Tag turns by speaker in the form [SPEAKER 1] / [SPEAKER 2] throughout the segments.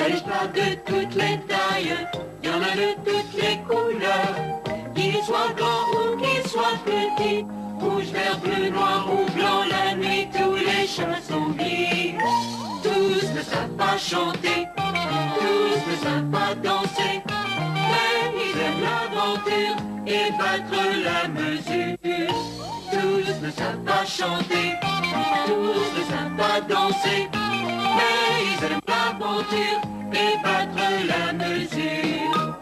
[SPEAKER 1] Des plats de toutes les tailles, y en a de toutes les couleurs. Qu'ils soient grands ou qu'ils soient petits, rouge, vert, bleu, noir ou blanc, la nuit tous les chemins sont gris. Tous ne savent pas chanter, tous ne savent pas danser, mais ils aiment l'aventure et battre la mesure. Tous ne savent pas chanter, tous ne savent pas danser, mais ils aiment l'aventure et battre la mesure.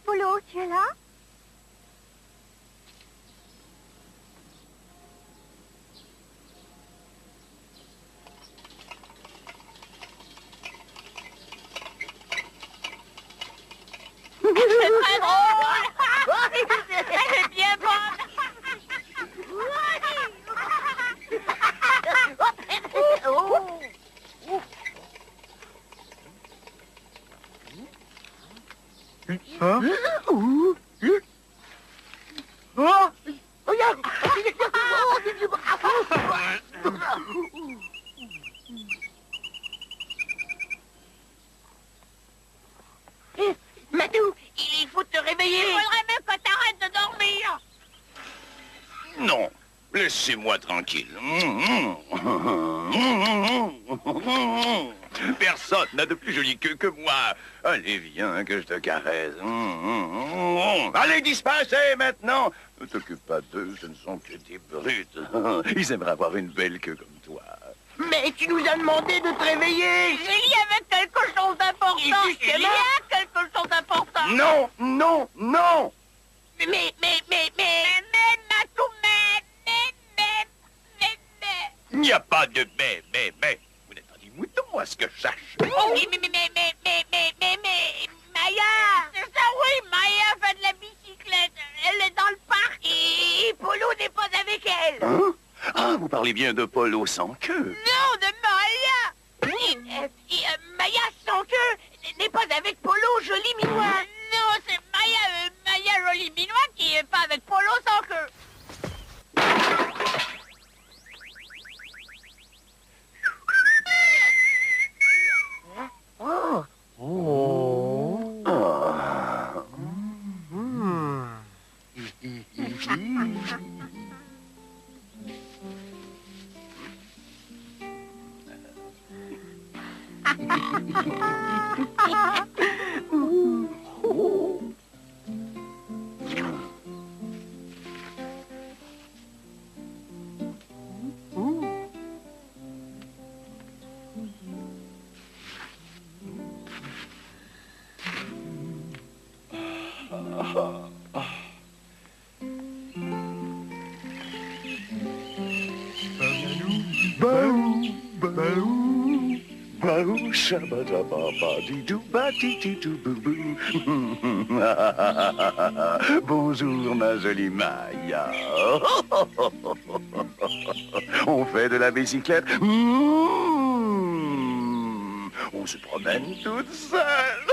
[SPEAKER 2] Polo, tu es là?
[SPEAKER 3] C'est très drôle. Elle est bien bonne.
[SPEAKER 4] Hein?
[SPEAKER 3] Madou, il faut te réveiller. Il faudrait même que t'arrêtes de dormir.
[SPEAKER 5] Non, laissez-moi tranquille. Personne n'a de plus jolie queue que moi. Allez, viens, que je te caresse. Allez, disparaissez maintenant. Ne t'occupe pas d'eux, ce ne sont que des brutes. Ils aimeraient avoir une belle queue comme toi.
[SPEAKER 3] Mais tu nous as demandé de te réveiller. Il y avait quelque chose d'important. Il y a quelque chose d'important.
[SPEAKER 5] Non, non, non.
[SPEAKER 3] Mais, Matou,
[SPEAKER 5] Il n'y a pas de mais. Vous n'êtes pas des moutons, à ce que je sache.
[SPEAKER 3] Oh, mais, Maya. C'est ça, oui, Maya fait de la bicyclette. Elle est dans le parc et Polo n'est pas avec elle.
[SPEAKER 5] Hein? Ah, vous parlez bien de Polo sans queue.
[SPEAKER 3] Non, de Maya. Maya sans queue n'est pas avec Polo, joli minois. Non, c'est Maya joli minois qui est pas avec Polo sans queue.
[SPEAKER 4] Oh. Oh.
[SPEAKER 5] Ah. Baou, shabadababadidou-badididou-bou-bou. Bonjour, ma jolie Maya. On fait de la bicyclette. On se promène toute seule.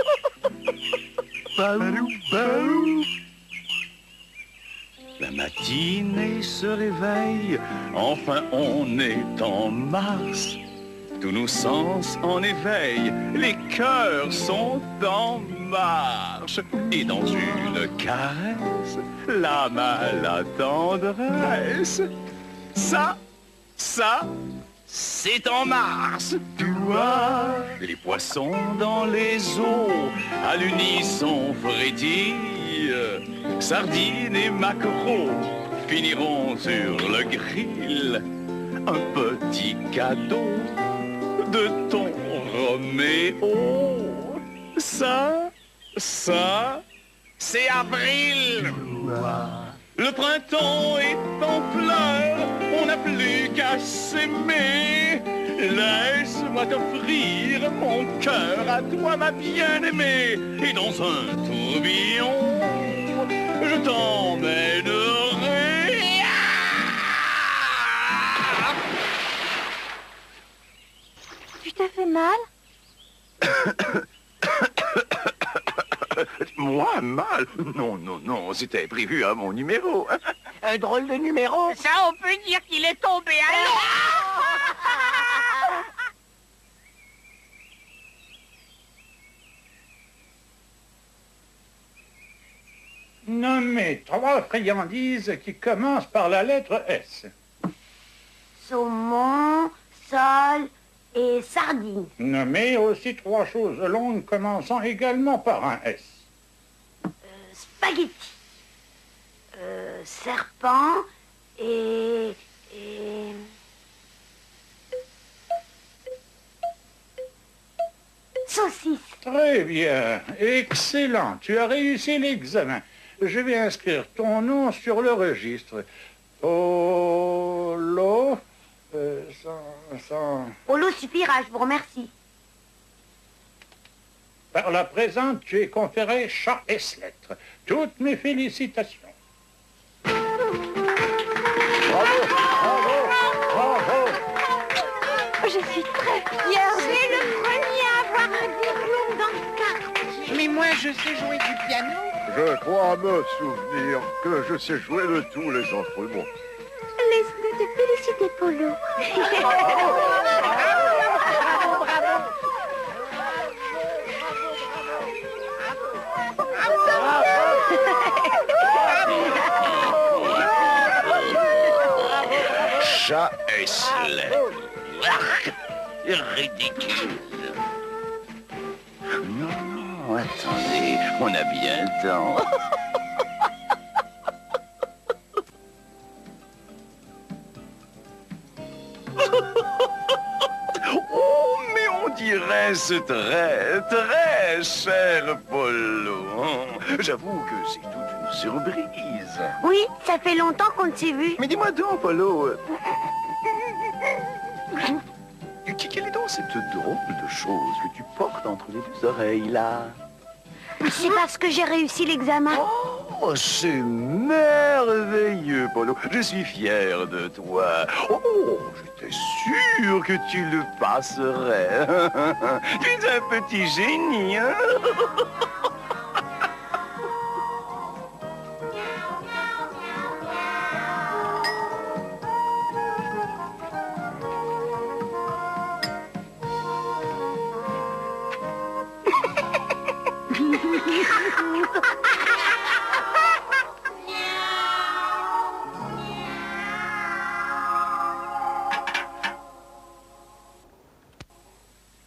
[SPEAKER 5] Baou, baou. La matinée se réveille, enfin on est en mars. tous nos sens en éveil, les cœurs sont en marche. Et dans une caresse, la main, la tendresse, ça, c'est en mars. Tu vois, les poissons dans les eaux, à l'unisson frétillent. Sardines et maquereaux finiront sur le grill. Un petit cadeau de ton Roméo. Ça, c'est avril. Le printemps est en fleurs, on n'a plus qu'à s'aimer. Laisse-moi t'offrir mon cœur à toi, ma bien-aimée. Et dans un tourbillon, je t'emmènerai.
[SPEAKER 2] Tu t'es fait mal?
[SPEAKER 5] Moi, mal? Non, c'était prévu à mon numéro.
[SPEAKER 3] Un drôle de numéro. Ça, on peut dire qu'il est tombé à l'eau.
[SPEAKER 4] Nommez 3 friandises qui commencent par la lettre S.
[SPEAKER 2] Saumon, sole et sardine.
[SPEAKER 4] Nommez aussi 3 choses longues commençant également par un S.
[SPEAKER 2] Spaghetti. Serpent et... saucisse.
[SPEAKER 4] Très bien, excellent, tu as réussi l'examen. Je vais inscrire ton nom sur le registre. Polo...
[SPEAKER 2] Polo suffira, je vous remercie.
[SPEAKER 4] Par la présente, tu es conféré chat S-lettres. Toutes mes félicitations. Bravo.
[SPEAKER 2] Je suis très fière. C'est le premier à avoir un diplôme dans le quartier.
[SPEAKER 3] Mais moi, je sais jouer du piano.
[SPEAKER 6] Je crois me souvenir que je sais jouer de tous les instruments.
[SPEAKER 2] Laisse-nous te féliciter, Polo.
[SPEAKER 5] Chat S-lettres. Ridicule. Non, attendez, on a bien le temps. Oh, mais on dirait ce très cher Polo. J'avoue que c'est toute une surprise.
[SPEAKER 2] Oui, ça fait longtemps qu'on ne s'est vu.
[SPEAKER 5] Mais dis-moi donc, Polo, quelle est donc cette drôle de chose que tu portes entre les 2 oreilles, là?
[SPEAKER 2] C'est parce que j'ai réussi l'examen.
[SPEAKER 5] Oh, c'est merveilleux, Polo. Je suis fier de toi. Oh, j'étais sûr que tu le passerais. Tu es un petit génie, hein?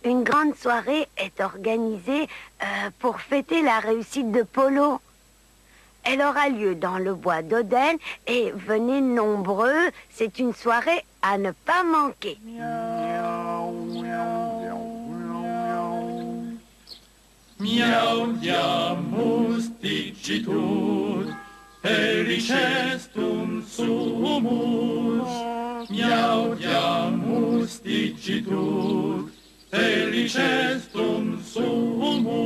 [SPEAKER 2] Une grande soirée est organisée pour fêter la réussite de Polo. Elle aura lieu dans le bois d'Oden et venez nombreux. C'est une soirée à ne pas manquer.
[SPEAKER 7] Miau diamus dicitur, felicestum sumus. Miau diamus dicitur, felicestum sumus.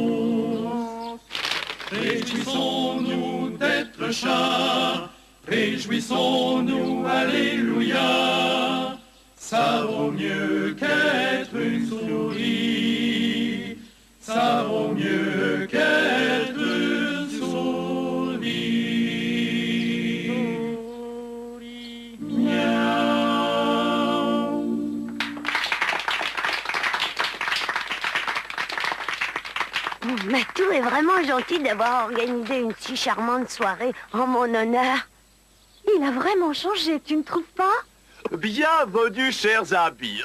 [SPEAKER 7] Réjouissons-nous d'être chats, réjouissons-nous, alléluia. Ça vaut mieux qu'être une souris, ça vaut mieux qu'être une souris. Miaou.
[SPEAKER 2] Patou est vraiment gentil d'avoir organisé une si charmante soirée en mon honneur. Il a vraiment changé, tu ne trouves pas?
[SPEAKER 5] Bienvenue, chers amis.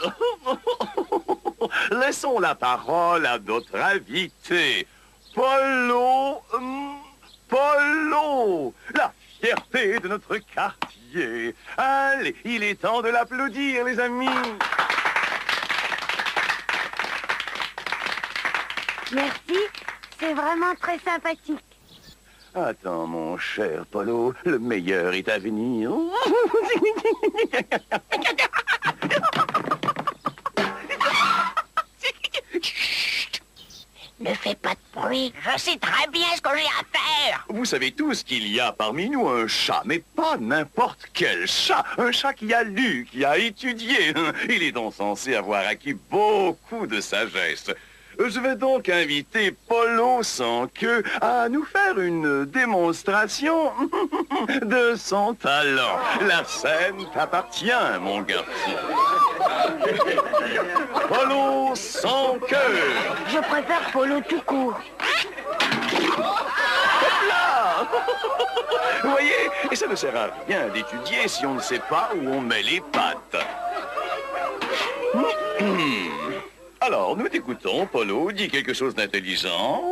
[SPEAKER 5] Laissons la parole à notre invité. Polo, Polo, la fierté de notre quartier. Allez, il est temps de l'applaudir, les amis.
[SPEAKER 2] Merci, c'est vraiment très sympathique.
[SPEAKER 5] Attends, mon cher Polo, le meilleur est à venir.
[SPEAKER 3] Ne fais pas de bruit, je sais très bien ce que j'ai à faire.
[SPEAKER 5] Vous savez tous qu'il y a parmi nous un chat, mais pas n'importe quel chat. Un chat qui a lu, qui a étudié. Il est donc censé avoir acquis beaucoup de sagesse. Je vais donc inviter Polo sans queue à nous faire une démonstration de son talent. La scène t'appartient, mon garçon. Polo sans queue.
[SPEAKER 2] Je préfère Polo tout court.
[SPEAKER 5] Là. Vous voyez, et ça ne sert à rien d'étudier si on ne sait pas où on met les pattes. Alors, nous t'écoutons, Polo. Dis quelque chose d'intelligent.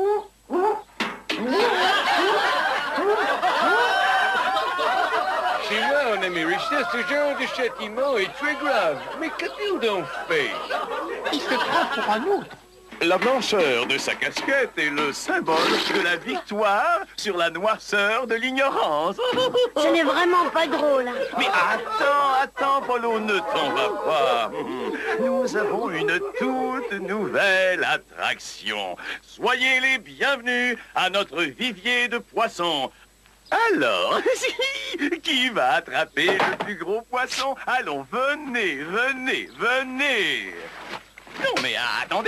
[SPEAKER 8] Chez moi, en Amérique, ce genre de châtiment est très grave. Mais qu'a-t-il donc fait?
[SPEAKER 3] Il se prend pour un autre.
[SPEAKER 5] La blancheur de sa casquette est le symbole de la victoire sur la noirceur de l'ignorance.
[SPEAKER 2] Ce n'est vraiment pas drôle.
[SPEAKER 5] Mais attends, Polo, ne t'en va pas. Nous avons une toute nouvelle attraction. Soyez les bienvenus à notre vivier de poissons. Alors, qui va attraper le plus gros poisson? Allons, venez. Non, mais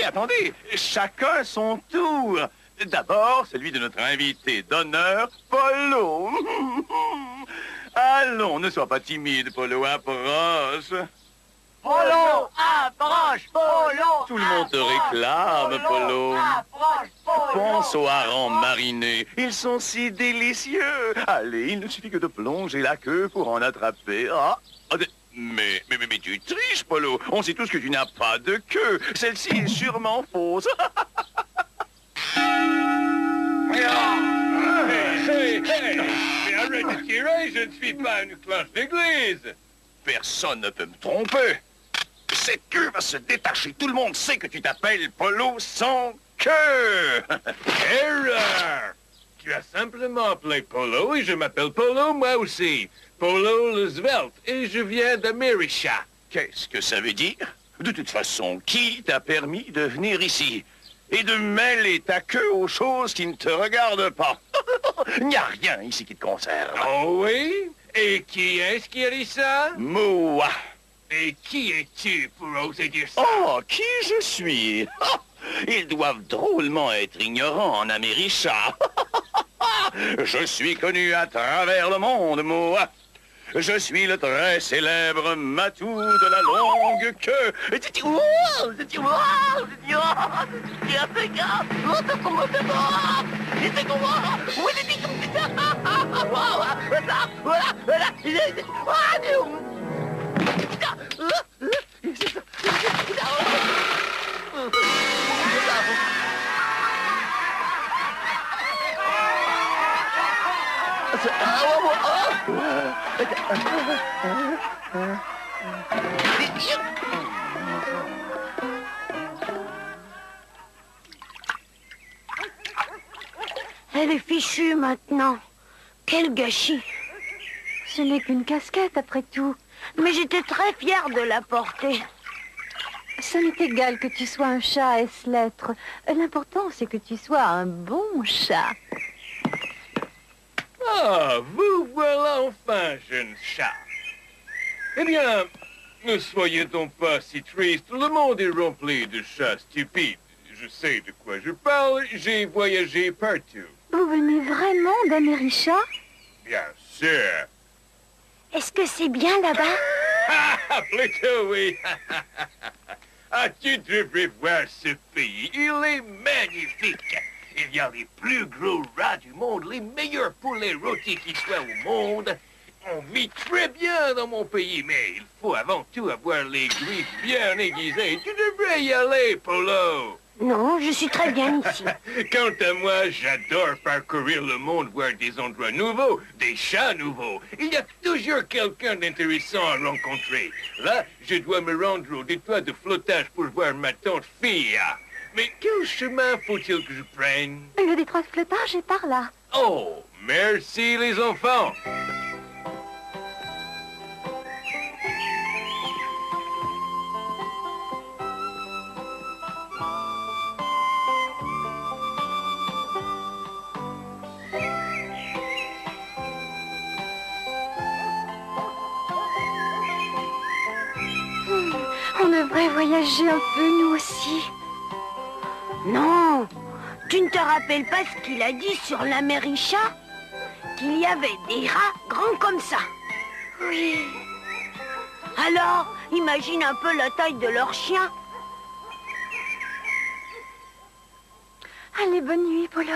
[SPEAKER 5] attendez. Chacun son tour. D'abord, celui de notre invité d'honneur, Polo. Allons, ne sois pas timide, Polo, approche.
[SPEAKER 3] Polo, approche, Polo.
[SPEAKER 5] Tout le monde te réclame, Polo.
[SPEAKER 3] Approche, Polo.
[SPEAKER 5] Pense aux harengs marinés. Ils sont si délicieux. Allez, il ne suffit que de plonger la queue pour en attraper. Mais tu triches, Polo. On sait tous que tu n'as pas de queue. Celle-ci est sûrement fausse.
[SPEAKER 8] Hey, mais arrête de tirer, je ne suis pas une cloche d'église.
[SPEAKER 5] Personne ne peut me tromper. Cette queue va se détacher. Tout le monde sait que tu t'appelles Polo sans queue.
[SPEAKER 8] Erreur! Tu as simplement appelé Polo et je m'appelle Polo moi aussi. Polo le Svelte et je viens d'América.
[SPEAKER 5] Qu'est-ce que ça veut dire? De toute façon, qui t'a permis de venir ici et de mêler ta queue aux choses qui ne te regardent pas? Il n'y a rien ici qui te concerne.
[SPEAKER 8] Oh oui? Et qui est-ce qui a dit ça?
[SPEAKER 5] Moi.
[SPEAKER 8] Et qui es-tu pour oser dire ça?
[SPEAKER 5] Oh, qui je suis? Ils doivent drôlement être ignorants en América. Je suis connu à travers le monde, moi. Je suis le très célèbre matou de la longue queue.
[SPEAKER 2] Elle est fichue maintenant. Quel gâchis.
[SPEAKER 9] Ce n'est qu'une casquette après tout.
[SPEAKER 2] Mais j'étais très fière de la porter.
[SPEAKER 9] Ça m'est égal que tu sois un chat, est-ce l'être. L'important, c'est que tu sois un bon chat.
[SPEAKER 8] Ah, vous voilà enfin, jeune chat. Eh bien, ne soyez donc pas si triste. Le monde est rempli de chats stupides. Je sais de quoi je parle. J'ai voyagé partout.
[SPEAKER 9] Vous venez vraiment d'América?
[SPEAKER 8] Bien sûr.
[SPEAKER 2] Est-ce que c'est bien là-bas?
[SPEAKER 8] Ah, plutôt oui. Ah, tu devrais voir ce pays. Il est magnifique. Il y a les plus gros rats du monde, les meilleurs poulets rôtis qui soient au monde. On vit très bien dans mon pays, mais il faut avant tout avoir les griffes bien aiguisées. Tu devrais y aller, Polo.
[SPEAKER 2] Non, je suis très bien ici.
[SPEAKER 8] Quant à moi, j'adore parcourir le monde, voir des endroits nouveaux, des chats nouveaux. Il y a toujours quelqu'un d'intéressant à rencontrer. Là, je dois me rendre au détroit de flottage pour voir ma tante Fia. Mais quel chemin faut-il que je prenne?
[SPEAKER 9] Le détroit de flottage est par là.
[SPEAKER 8] Oh, merci les enfants.
[SPEAKER 9] On devrait voyager un peu, nous aussi.
[SPEAKER 2] Non, tu ne te rappelles pas ce qu'il a dit sur l'Américha? Qu'il y avait des rats grands comme ça.
[SPEAKER 9] Oui.
[SPEAKER 2] Alors, imagine un peu la taille de leur chien.
[SPEAKER 9] Allez, bonne nuit, Polo.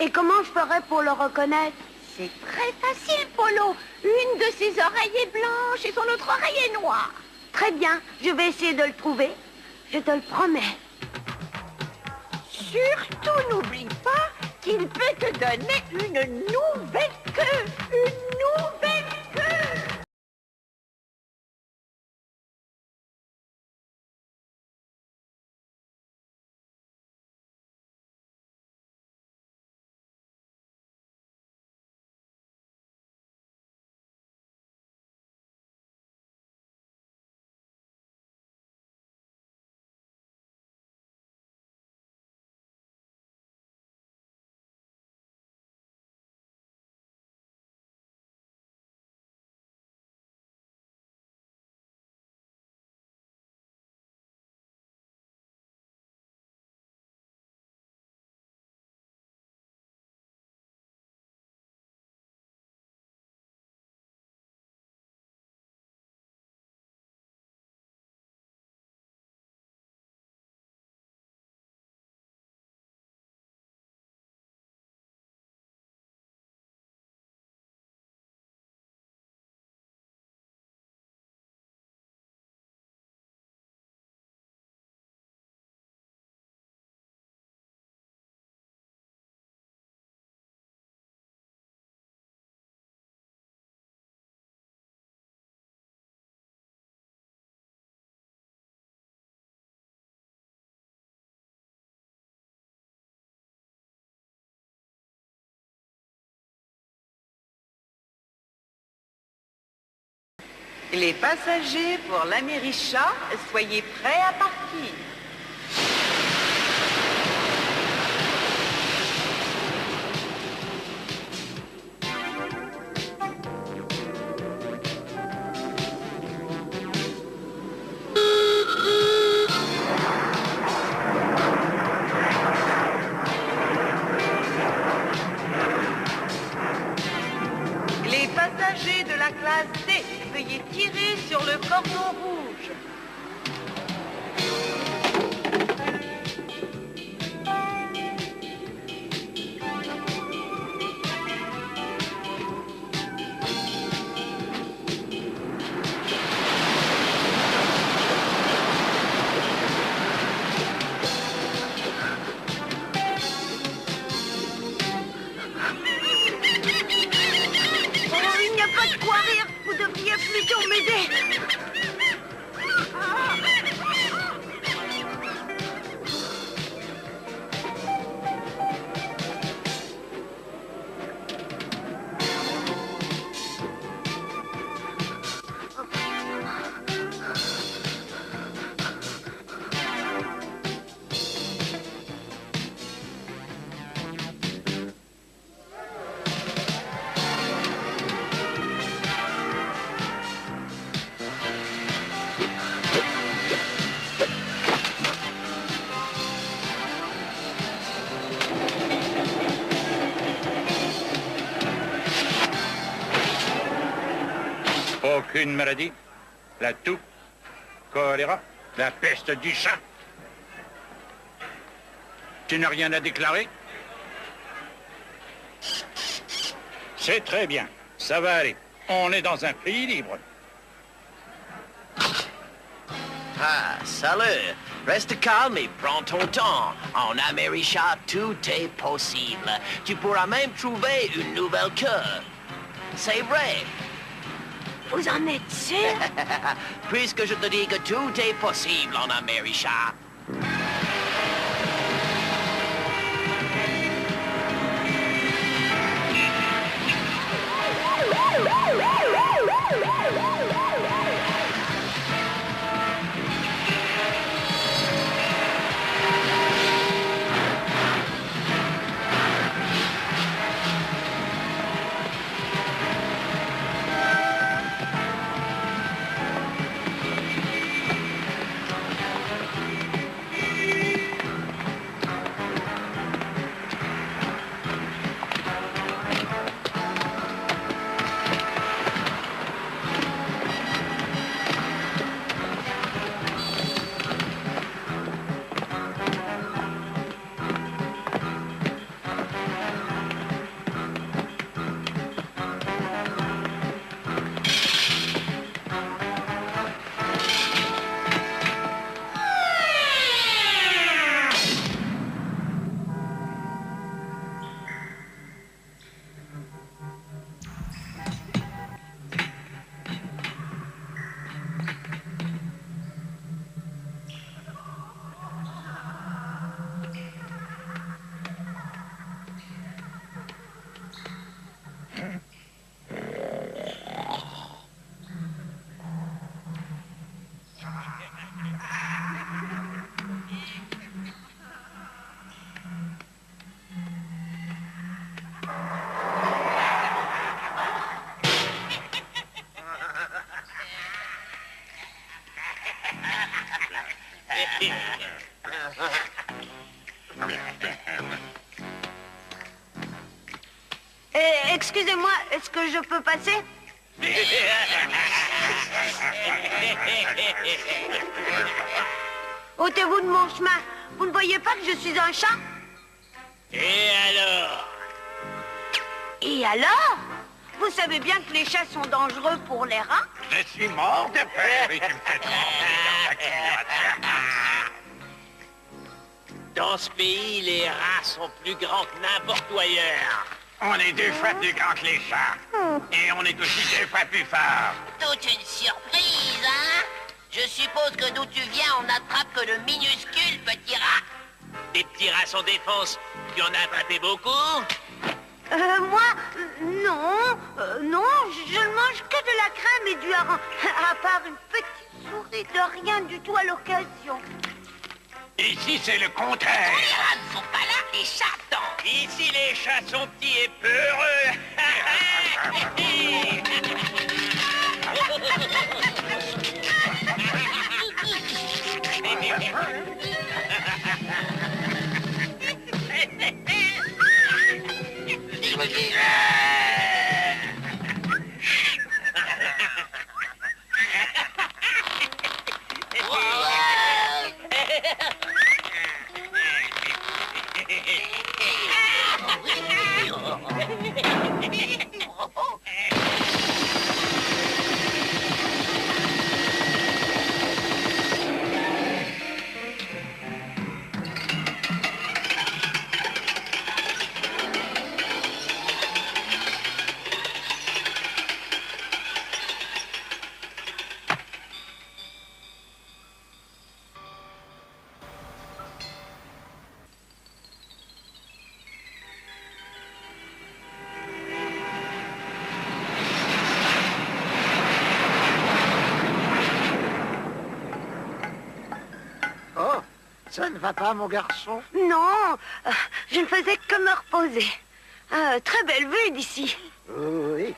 [SPEAKER 2] Et comment je ferais pour le reconnaître?
[SPEAKER 3] C'est très facile, Polo. Une de ses oreilles est blanche et son autre oreille est noire.
[SPEAKER 2] Très bien, je vais essayer de le trouver. Je te le promets.
[SPEAKER 3] Surtout n'oublie pas qu'il peut te donner une nouvelle queue. Une nouvelle queue.
[SPEAKER 10] Les passagers pour l'Américha, soyez prêts à partir. Les passagers de la classe D, veuillez tirer sur le cordon rouge.
[SPEAKER 2] Oh, il n'y a pas de quoi rire. Vous devriez plutôt m'aider.
[SPEAKER 4] Aucune maladie? La toux? Choléra? La peste du chat? Tu n'as rien à déclarer? C'est très bien. Ça va aller. On est dans un pays libre.
[SPEAKER 11] Ah, salut. Reste calme et prends ton temps. En Américha, tout est possible. Tu pourras même trouver une nouvelle queue. C'est vrai.
[SPEAKER 2] Vous en êtes sûr?
[SPEAKER 11] Puisque je te dis que tout est possible en Américha.
[SPEAKER 2] Excusez-moi, est-ce que je peux passer? Ôtez-vous de mon chemin. Vous ne voyez pas que je suis un chat?
[SPEAKER 11] Et alors?
[SPEAKER 2] Et alors? Vous savez bien que les chats sont dangereux pour les rats?
[SPEAKER 5] Je suis mort de peur et tu me fais trembler dans ta culotte.
[SPEAKER 11] Dans ce pays, les rats sont plus grands que n'importe où ailleurs.
[SPEAKER 5] On est 2 fois plus grands que les chats. Et on est aussi 2 fois plus forts.
[SPEAKER 3] Toute une surprise, hein? Je suppose que d'où tu viens, on n'attrape que le minuscule petit rat.
[SPEAKER 11] Des petits rats sans défense, tu en as attrapé beaucoup?
[SPEAKER 2] Moi, non, je ne mange que de la crème et du hareng, à part une petite souris de rien du tout à l'occasion.
[SPEAKER 5] Ici, c'est le contraire.
[SPEAKER 3] Les rats ne sont pas là, les chats attendent.
[SPEAKER 11] Ici, les chats sont petits et peureux.
[SPEAKER 12] Ça ne va pas, mon garçon?
[SPEAKER 2] Non, je ne faisais que me reposer. Très belle vue d'ici.
[SPEAKER 12] Oui.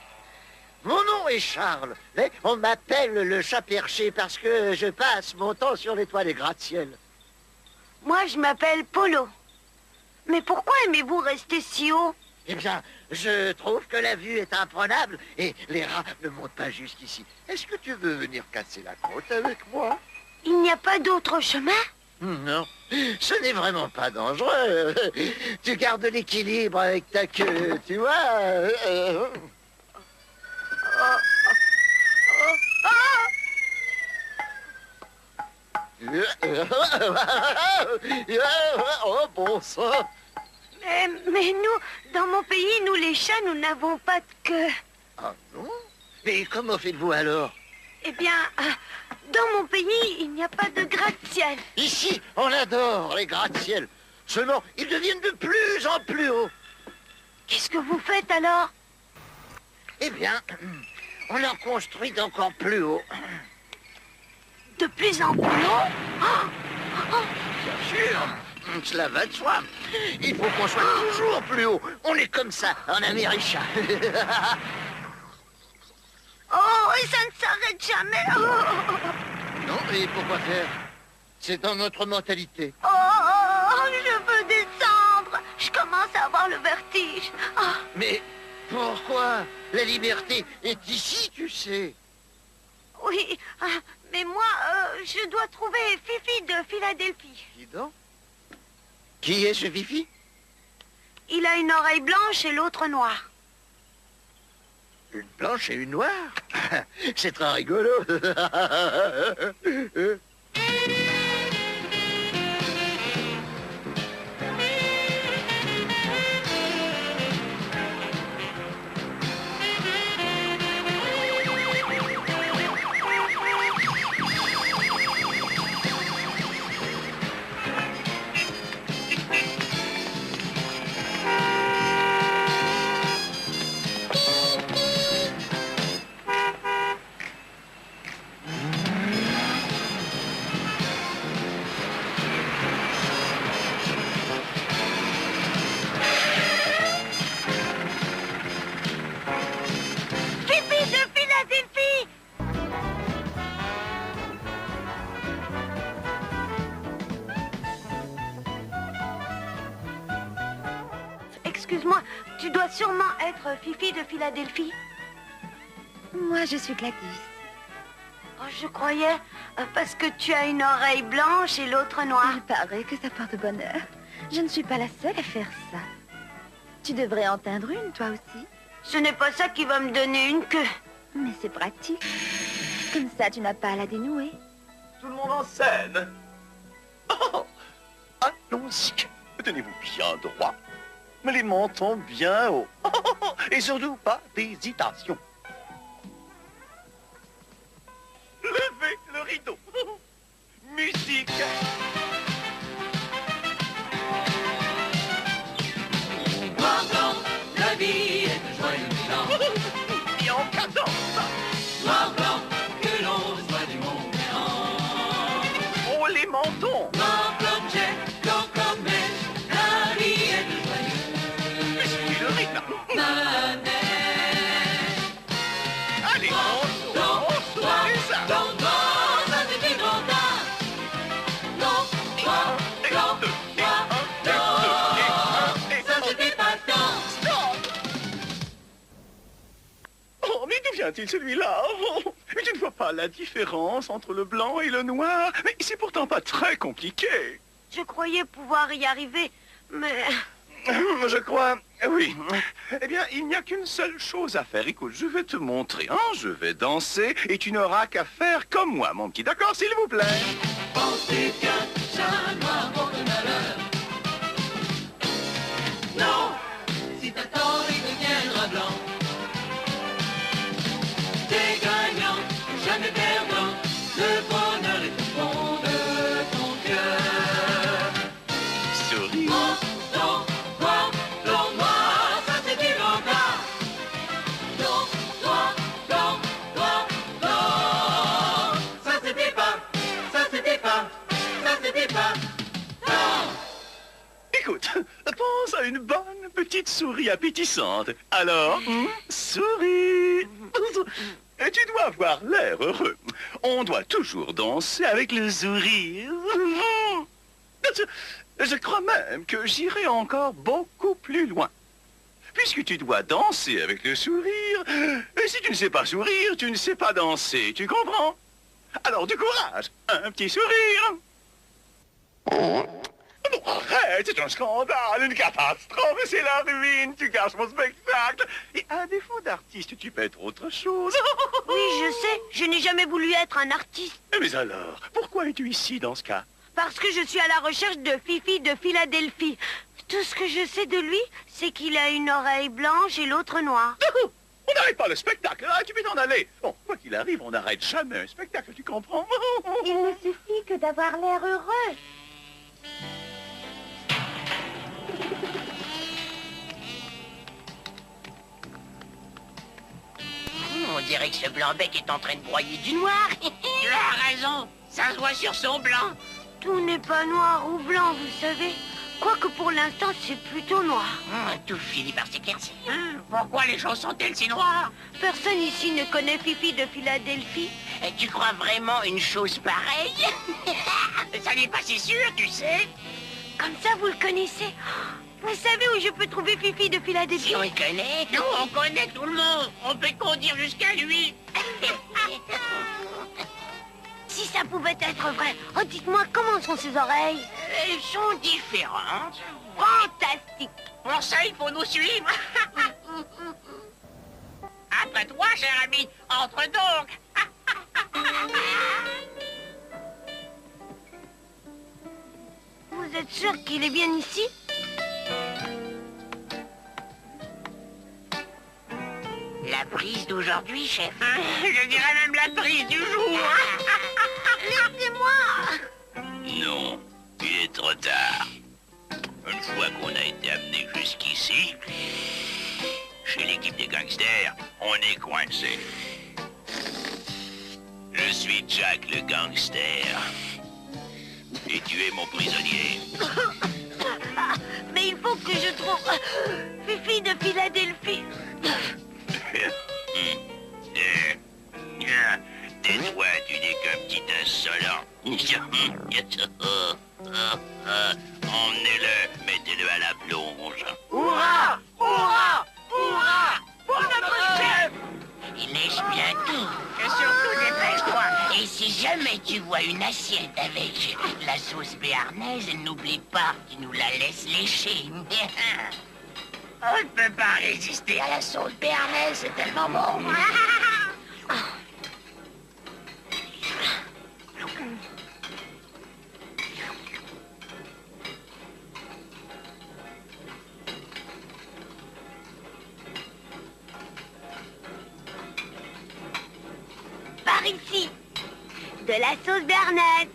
[SPEAKER 12] Mon nom est Charles, mais on m'appelle le chat perché parce que je passe mon temps sur les toits des gratte-ciel.
[SPEAKER 2] Moi, je m'appelle Polo. Mais pourquoi aimez-vous rester si haut?
[SPEAKER 12] Eh bien, je trouve que la vue est imprenable et les rats ne montent pas jusqu'ici. Est-ce que tu veux venir casser la croûte avec moi?
[SPEAKER 2] Il n'y a pas d'autre chemin?
[SPEAKER 12] Non, ce n'est vraiment pas dangereux. Tu gardes l'équilibre avec ta queue, tu vois. Oh, bon sang.
[SPEAKER 2] Mais nous, dans mon pays, nous les chats, nous n'avons pas de queue.
[SPEAKER 12] Ah non? Mais comment faites-vous alors?
[SPEAKER 2] Eh bien, dans mon pays, il n'y a pas de gratte-ciel.
[SPEAKER 12] Ici, on adore les gratte-ciel. Seulement, ils deviennent de plus en plus hauts.
[SPEAKER 2] Qu'est-ce que vous faites alors?
[SPEAKER 12] Eh bien, on en construit d'encore plus haut.
[SPEAKER 2] De plus en plus haut?
[SPEAKER 12] Bien sûr, cela va de soi. Il faut qu'on soit toujours plus haut. On est comme ça, en Amérique.
[SPEAKER 2] Oh, et ça ne s'arrête jamais.
[SPEAKER 12] Non, et pourquoi faire? C'est dans notre mentalité.
[SPEAKER 2] Oh, je veux descendre. Je commence à avoir le vertige.
[SPEAKER 12] Mais pourquoi? La liberté est ici, tu sais.
[SPEAKER 2] Oui, mais moi, je dois trouver Fifi de Philadelphie.
[SPEAKER 12] Dis donc. Qui est ce Fifi?
[SPEAKER 2] Il a une oreille blanche et l'autre noire.
[SPEAKER 12] Une blanche et une noire? C'est très rigolo.
[SPEAKER 2] Excuse-moi, tu dois sûrement être Fifi de Philadelphie.
[SPEAKER 9] Moi, je suis Gladys.
[SPEAKER 2] Oh, je croyais, parce que tu as une oreille blanche et l'autre noire.
[SPEAKER 9] Il paraît que ça porte bonheur. Je ne suis pas la seule à faire ça. Tu devrais en teindre une, toi aussi.
[SPEAKER 2] Ce n'est pas ça qui va me donner une queue.
[SPEAKER 9] Mais c'est pratique. Comme ça, tu n'as pas à la dénouer.
[SPEAKER 5] Tout le monde en scène. Oh, allons-y. Tenez-vous bien droit. Mais les mentons bien haut. Et surtout pas d'hésitation. Levez le rideau. Musique.
[SPEAKER 1] Noir blanc, la vie est un joyeux mélange.
[SPEAKER 5] Et en cadence.
[SPEAKER 1] Noir blanc, que l'on soit du monde géant.
[SPEAKER 5] Oh, les mentons.
[SPEAKER 1] Noir comme jet, blanc comme neige, la vie est un joyeux.
[SPEAKER 5] Mais c'est le rythme.
[SPEAKER 1] Manège.
[SPEAKER 5] Allez, on
[SPEAKER 1] Blanc, noir,
[SPEAKER 5] ça.
[SPEAKER 1] blanc, noir, ça c'est du grand art. Blanc, noir, blanc, noir, blanc, ça c'était pas le temps.
[SPEAKER 5] Oh, mais d'où vient-il celui-là? Oh, mais tu ne vois pas la différence entre le blanc et le noir? Mais c'est pourtant pas très compliqué.
[SPEAKER 2] Je croyais pouvoir y arriver, mais...
[SPEAKER 5] Je crois, oui. Eh bien, il n'y a qu'une seule chose à faire. Écoute, je vais te montrer. Hein, je vais danser et tu n'auras qu'à faire comme moi, mon petit. D'accord, s'il vous plaît?
[SPEAKER 1] Pensez bien, chat noir porte malheur. Non, si t'attends, il deviendra blanc. T'es gagnant, jamais perdant. Le bonheur est au fond de ton cœur.
[SPEAKER 5] Souris.
[SPEAKER 1] Blanc, noir, blanc, noir, ça c'est du langage. Blanc, noir, blanc, noir, blanc. Ça c'était pas, ça c'était pas, ça c'était pas. Blanc.
[SPEAKER 5] Écoute, pense à une bonne petite souris appétissante. Alors, souris. Et tu dois avoir l'air heureux. On doit toujours danser avec le sourire. Je crois même que j'irai encore beaucoup plus loin. puisque tu dois danser avec le sourire. Et si tu ne sais pas sourire, tu ne sais pas danser, tu comprends? Alors du courage, un petit sourire. Non, arrête, c'est un scandale, une catastrophe, c'est la ruine, tu gâches mon spectacle. Et à défaut d'artiste, tu peux être autre chose.
[SPEAKER 2] Oui, je sais, je n'ai jamais voulu être un artiste.
[SPEAKER 5] Mais alors, pourquoi es-tu ici dans ce cas?
[SPEAKER 2] Parce que je suis à la recherche de Fifi de Philadelphie. Tout ce que je sais de lui, c'est qu'il a une oreille blanche et l'autre noire.
[SPEAKER 5] On n'arrête pas le spectacle, là, tu peux t'en aller. Bon, quoi qu'il arrive, on n'arrête jamais un spectacle, tu comprends?
[SPEAKER 9] Il ne suffit que d'avoir l'air heureux.
[SPEAKER 3] On dirait que ce blanc-bec est en train de broyer du noir. Tu as raison, ça se voit sur son blanc.
[SPEAKER 2] Tout n'est pas noir ou blanc, vous savez. Quoique pour l'instant, c'est plutôt noir.
[SPEAKER 3] Tout finit par s'éclaircir. Pourquoi les choses sont-elles si noires?
[SPEAKER 2] Personne ici ne connaît Fifi de Philadelphie.
[SPEAKER 3] Et tu crois vraiment une chose pareille? Ça n'est pas si sûr, tu sais.
[SPEAKER 2] Comme ça, vous le connaissez. Vous savez où je peux trouver Fifi de Philadelphie?
[SPEAKER 3] Si on le connaît? Non, on connaît tout le monde. On peut conduire jusqu'à lui.
[SPEAKER 2] Si ça pouvait être vrai, oh, dites-moi, comment sont ses oreilles?
[SPEAKER 3] Elles sont différentes.
[SPEAKER 2] Fantastique.
[SPEAKER 3] Pour ça, il faut nous suivre. Après toi, cher ami, entre donc.
[SPEAKER 2] Vous êtes sûr qu'il est bien ici?
[SPEAKER 3] La prise d'aujourd'hui, chef. Je dirais même la prise du jour.
[SPEAKER 2] Laissez-moi.
[SPEAKER 5] Non, il est trop tard. Une fois qu'on a été amené jusqu'ici, chez l'équipe des gangsters, on est coincé. Je suis Jack le gangster. Et tu es mon prisonnier.
[SPEAKER 2] Mais il faut que je trouve Fifi de Philadelphie.
[SPEAKER 5] Tais-toi, tu n'es qu'un petit insolent. Emmenez-le, mettez-le à la plonge.
[SPEAKER 3] Hurrah! Hurrah! Hurrah! Pour notre chef! Il lèche bientôt. Et surtout, dépêche-toi. Et si jamais tu vois une assiette avec la sauce béarnaise, n'oublie pas, tu nous la laisses lécher. On ne peut pas résister à la sauce béarnaise, c'est tellement bon.
[SPEAKER 2] Par ici. De la sauce béarnaise.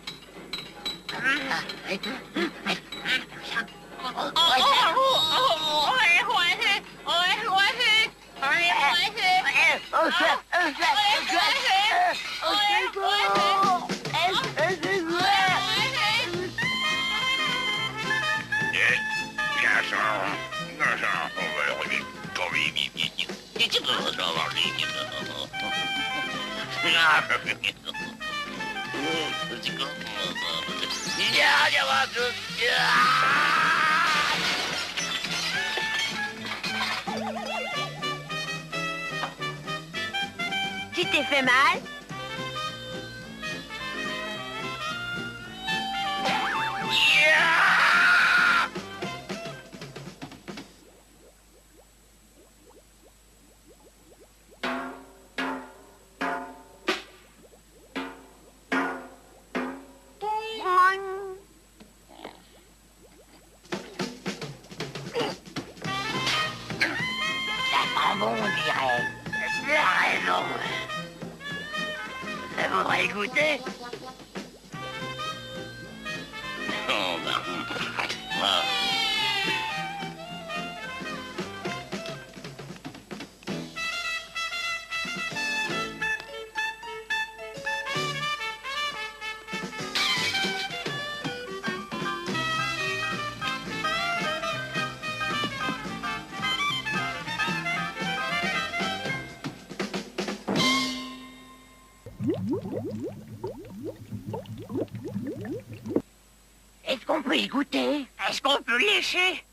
[SPEAKER 2] Tu t'es fait mal?
[SPEAKER 3] Bon, on dirait. Tu as raison. Ça voudrait goûter?
[SPEAKER 5] Oh, ben. Ah.
[SPEAKER 3] Est-ce qu'on peut y goûter? Est-ce qu'on peut lécher?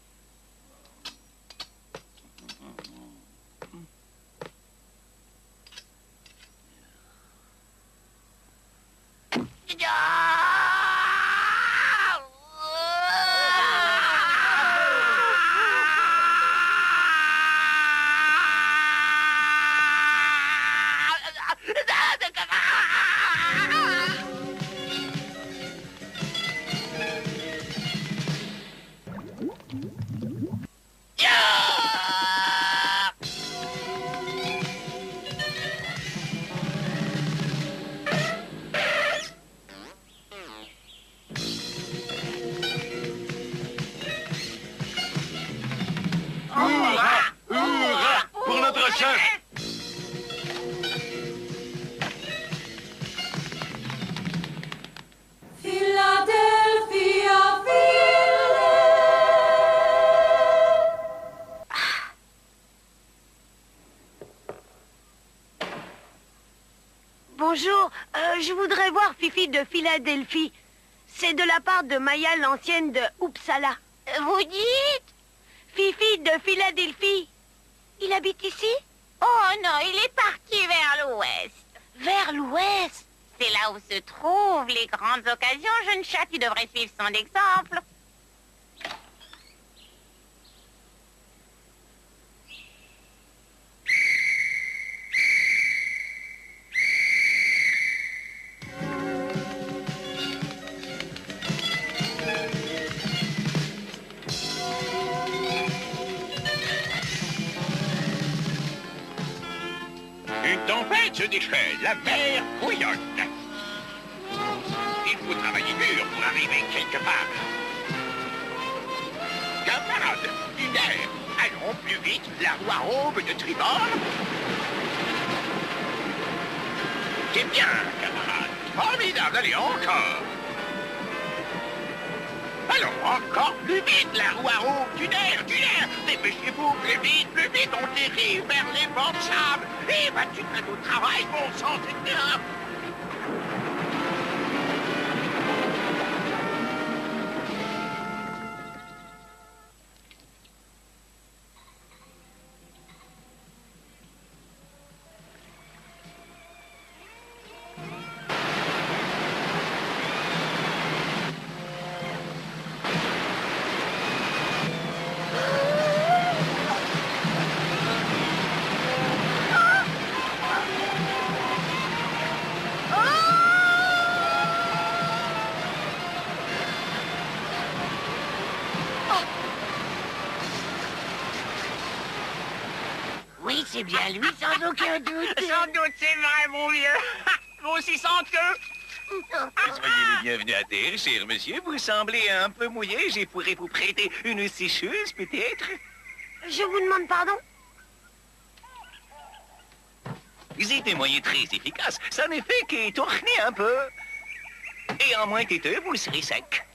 [SPEAKER 5] Hurrah pour notre chef.
[SPEAKER 1] Philadelphia,
[SPEAKER 2] Bonjour, je voudrais voir Fifi de Philadelphie. C'est de la part de Maya, l'ancienne de Uppsala.
[SPEAKER 3] Vous dites?
[SPEAKER 2] Fifi de Philadelphie. Il habite ici?
[SPEAKER 3] Oh non, il est parti vers l'ouest.
[SPEAKER 2] Vers l'ouest?
[SPEAKER 3] C'est là où se trouvent les grandes occasions, jeune chat. Tu devrais suivre son exemple.
[SPEAKER 5] Une tempête se déchaîne, la mer bouillonne. Il faut travailler dur pour arriver quelque part. Camarades, une aire. Allons plus vite, la roue à aube de tribord. C'est bien, camarades. Formidable, allez, encore. Allons, encore plus vite, la roue à aube du nerf, du nerf. Dépêchez-vous, plus vite, on dérive vers les bords de sable. Et vas-tu te mettre au travail, bon sang, c'est bien.
[SPEAKER 3] Oui, c'est bien lui, sans aucun doute.
[SPEAKER 11] Sans doute, c'est vrai, mon vieux. Vous aussi sentez. Soyez les bienvenus à terre, cher monsieur. Vous semblez un peu mouillé. Je pourrais vous prêter une sécheuse, peut-être.
[SPEAKER 2] Je vous demande pardon?
[SPEAKER 11] C'est un moyen très efficace. Ça ne fait que tourner un peu. Et en moins têteux, vous serez sec.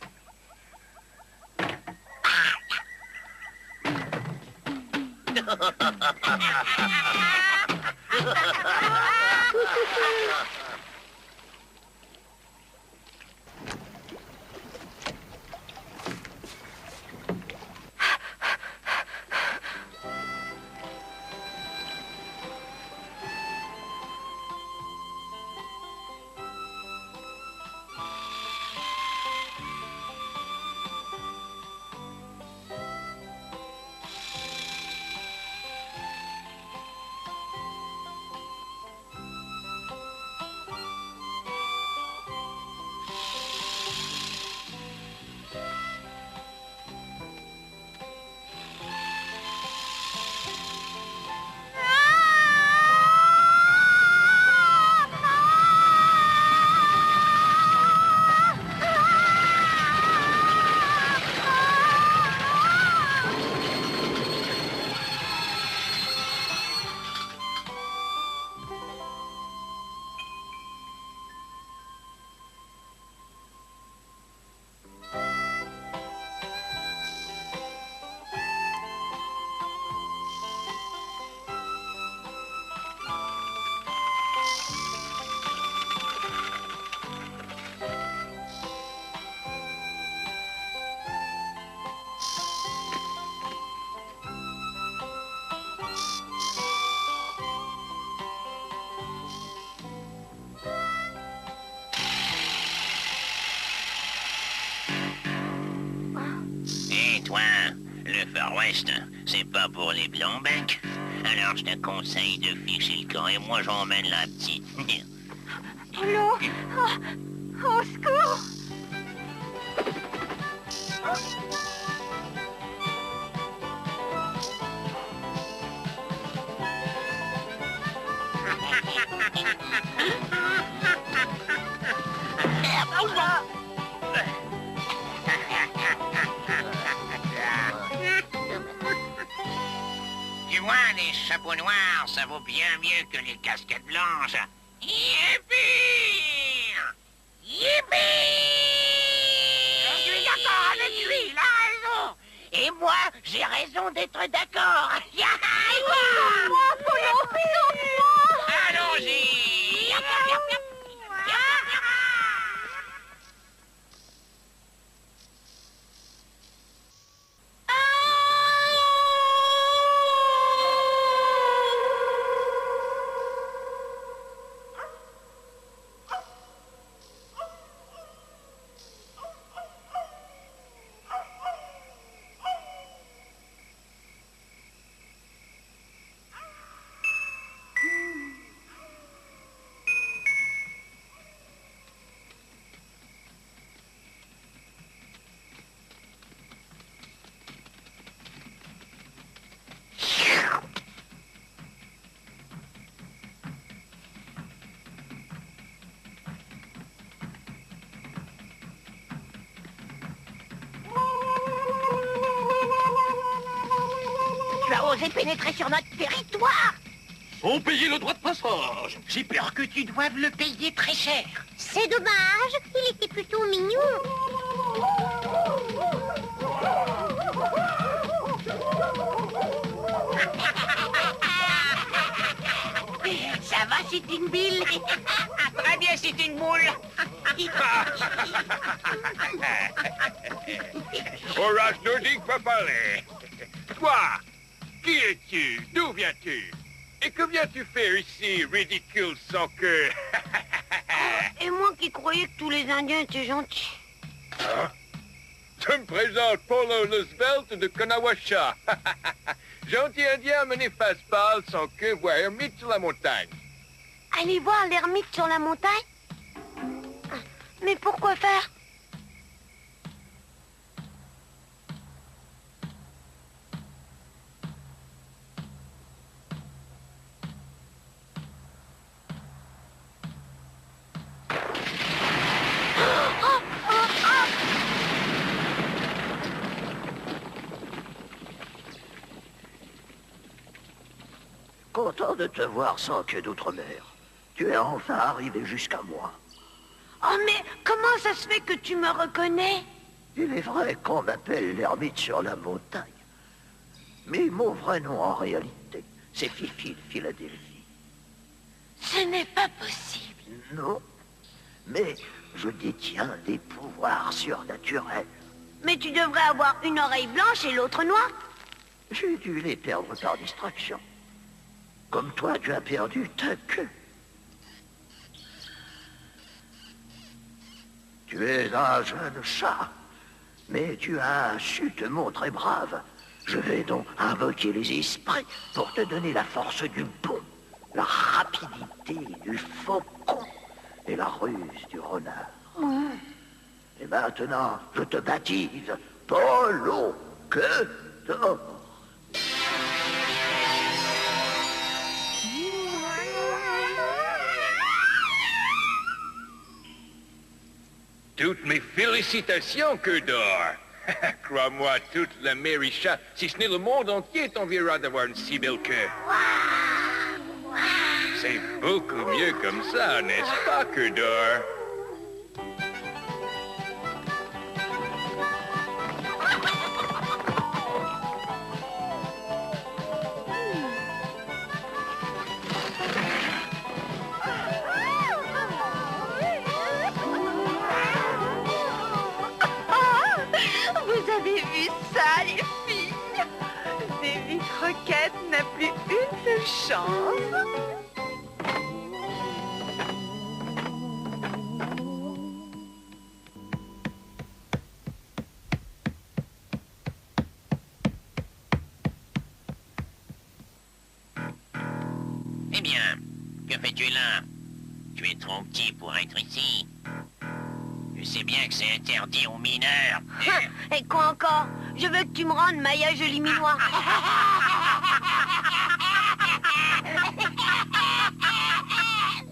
[SPEAKER 3] Le Far West, c'est pas pour les blancs-becs. Alors je te conseille de fixer le camp et moi j'emmène la petite.
[SPEAKER 9] Polo! Au secours!
[SPEAKER 3] Tu vois, les chapeaux noirs, ça vaut bien mieux que les casquettes blanches. Yippee! Yippee! Je suis d'accord avec lui, il a raison. Et moi, j'ai raison d'être d'accord. Allons-y. Tu as osé pénétrer sur notre territoire.
[SPEAKER 8] Faut payer le droit de passage.
[SPEAKER 3] J'ai peur que tu doives le payer très cher.
[SPEAKER 13] C'est dommage, il était plutôt mignon.
[SPEAKER 3] Ça va, Sitting Bill? Très bien, Sitting Bull.
[SPEAKER 8] Horace Nordique va parler. Toi, qui es-tu? D'où viens-tu? Et que viens-tu faire ici, ridicule sans queue?
[SPEAKER 2] Et moi qui croyais que tous les Indiens étaient gentils.
[SPEAKER 8] Hein? Je me présente Polo Roosevelt de Kanawasha. Gentil indien mené face-pâle sans queue voir ermite sur la montagne.
[SPEAKER 2] Allez voir l'ermite sur la montagne? Mais pourquoi faire?
[SPEAKER 12] Content de te voir sans queue d'outre-mer. Tu es enfin arrivé jusqu'à moi.
[SPEAKER 2] Oh, mais comment ça se fait que tu me reconnais?
[SPEAKER 12] Il est vrai qu'on m'appelle l'ermite sur la montagne. Mais mon vrai nom, en réalité, c'est Fifi de Philadelphie.
[SPEAKER 2] Ce n'est pas possible.
[SPEAKER 12] Non, mais je détiens des pouvoirs surnaturels.
[SPEAKER 2] Mais tu devrais avoir une oreille blanche et l'autre noire.
[SPEAKER 12] J'ai dû les perdre par distraction. Comme toi, tu as perdu ta queue. Tu es un jeune chat, mais tu as su te montrer brave. Je vais donc invoquer les esprits pour te donner la force du bond, la rapidité du faucon et la ruse du renard. Et maintenant, je te baptise Polo Queue d'Or.
[SPEAKER 8] Toutes mes félicitations, Queue d'Or. Crois-moi, toute la mairie chat, si ce n'est le monde entier, t'enverra d'avoir une si belle queue. C'est beaucoup mieux comme ça, n'est-ce pas, Queue d'Or?
[SPEAKER 10] Vous avez vu ça, les filles? Davy Croquette n'a plus une seule chance.
[SPEAKER 3] Que fais-tu là? Tu es trop petit pour être ici. Tu sais bien que c'est interdit aux mineurs.
[SPEAKER 2] Et quoi encore? Je veux que tu me rendes Maya Jolie Minois.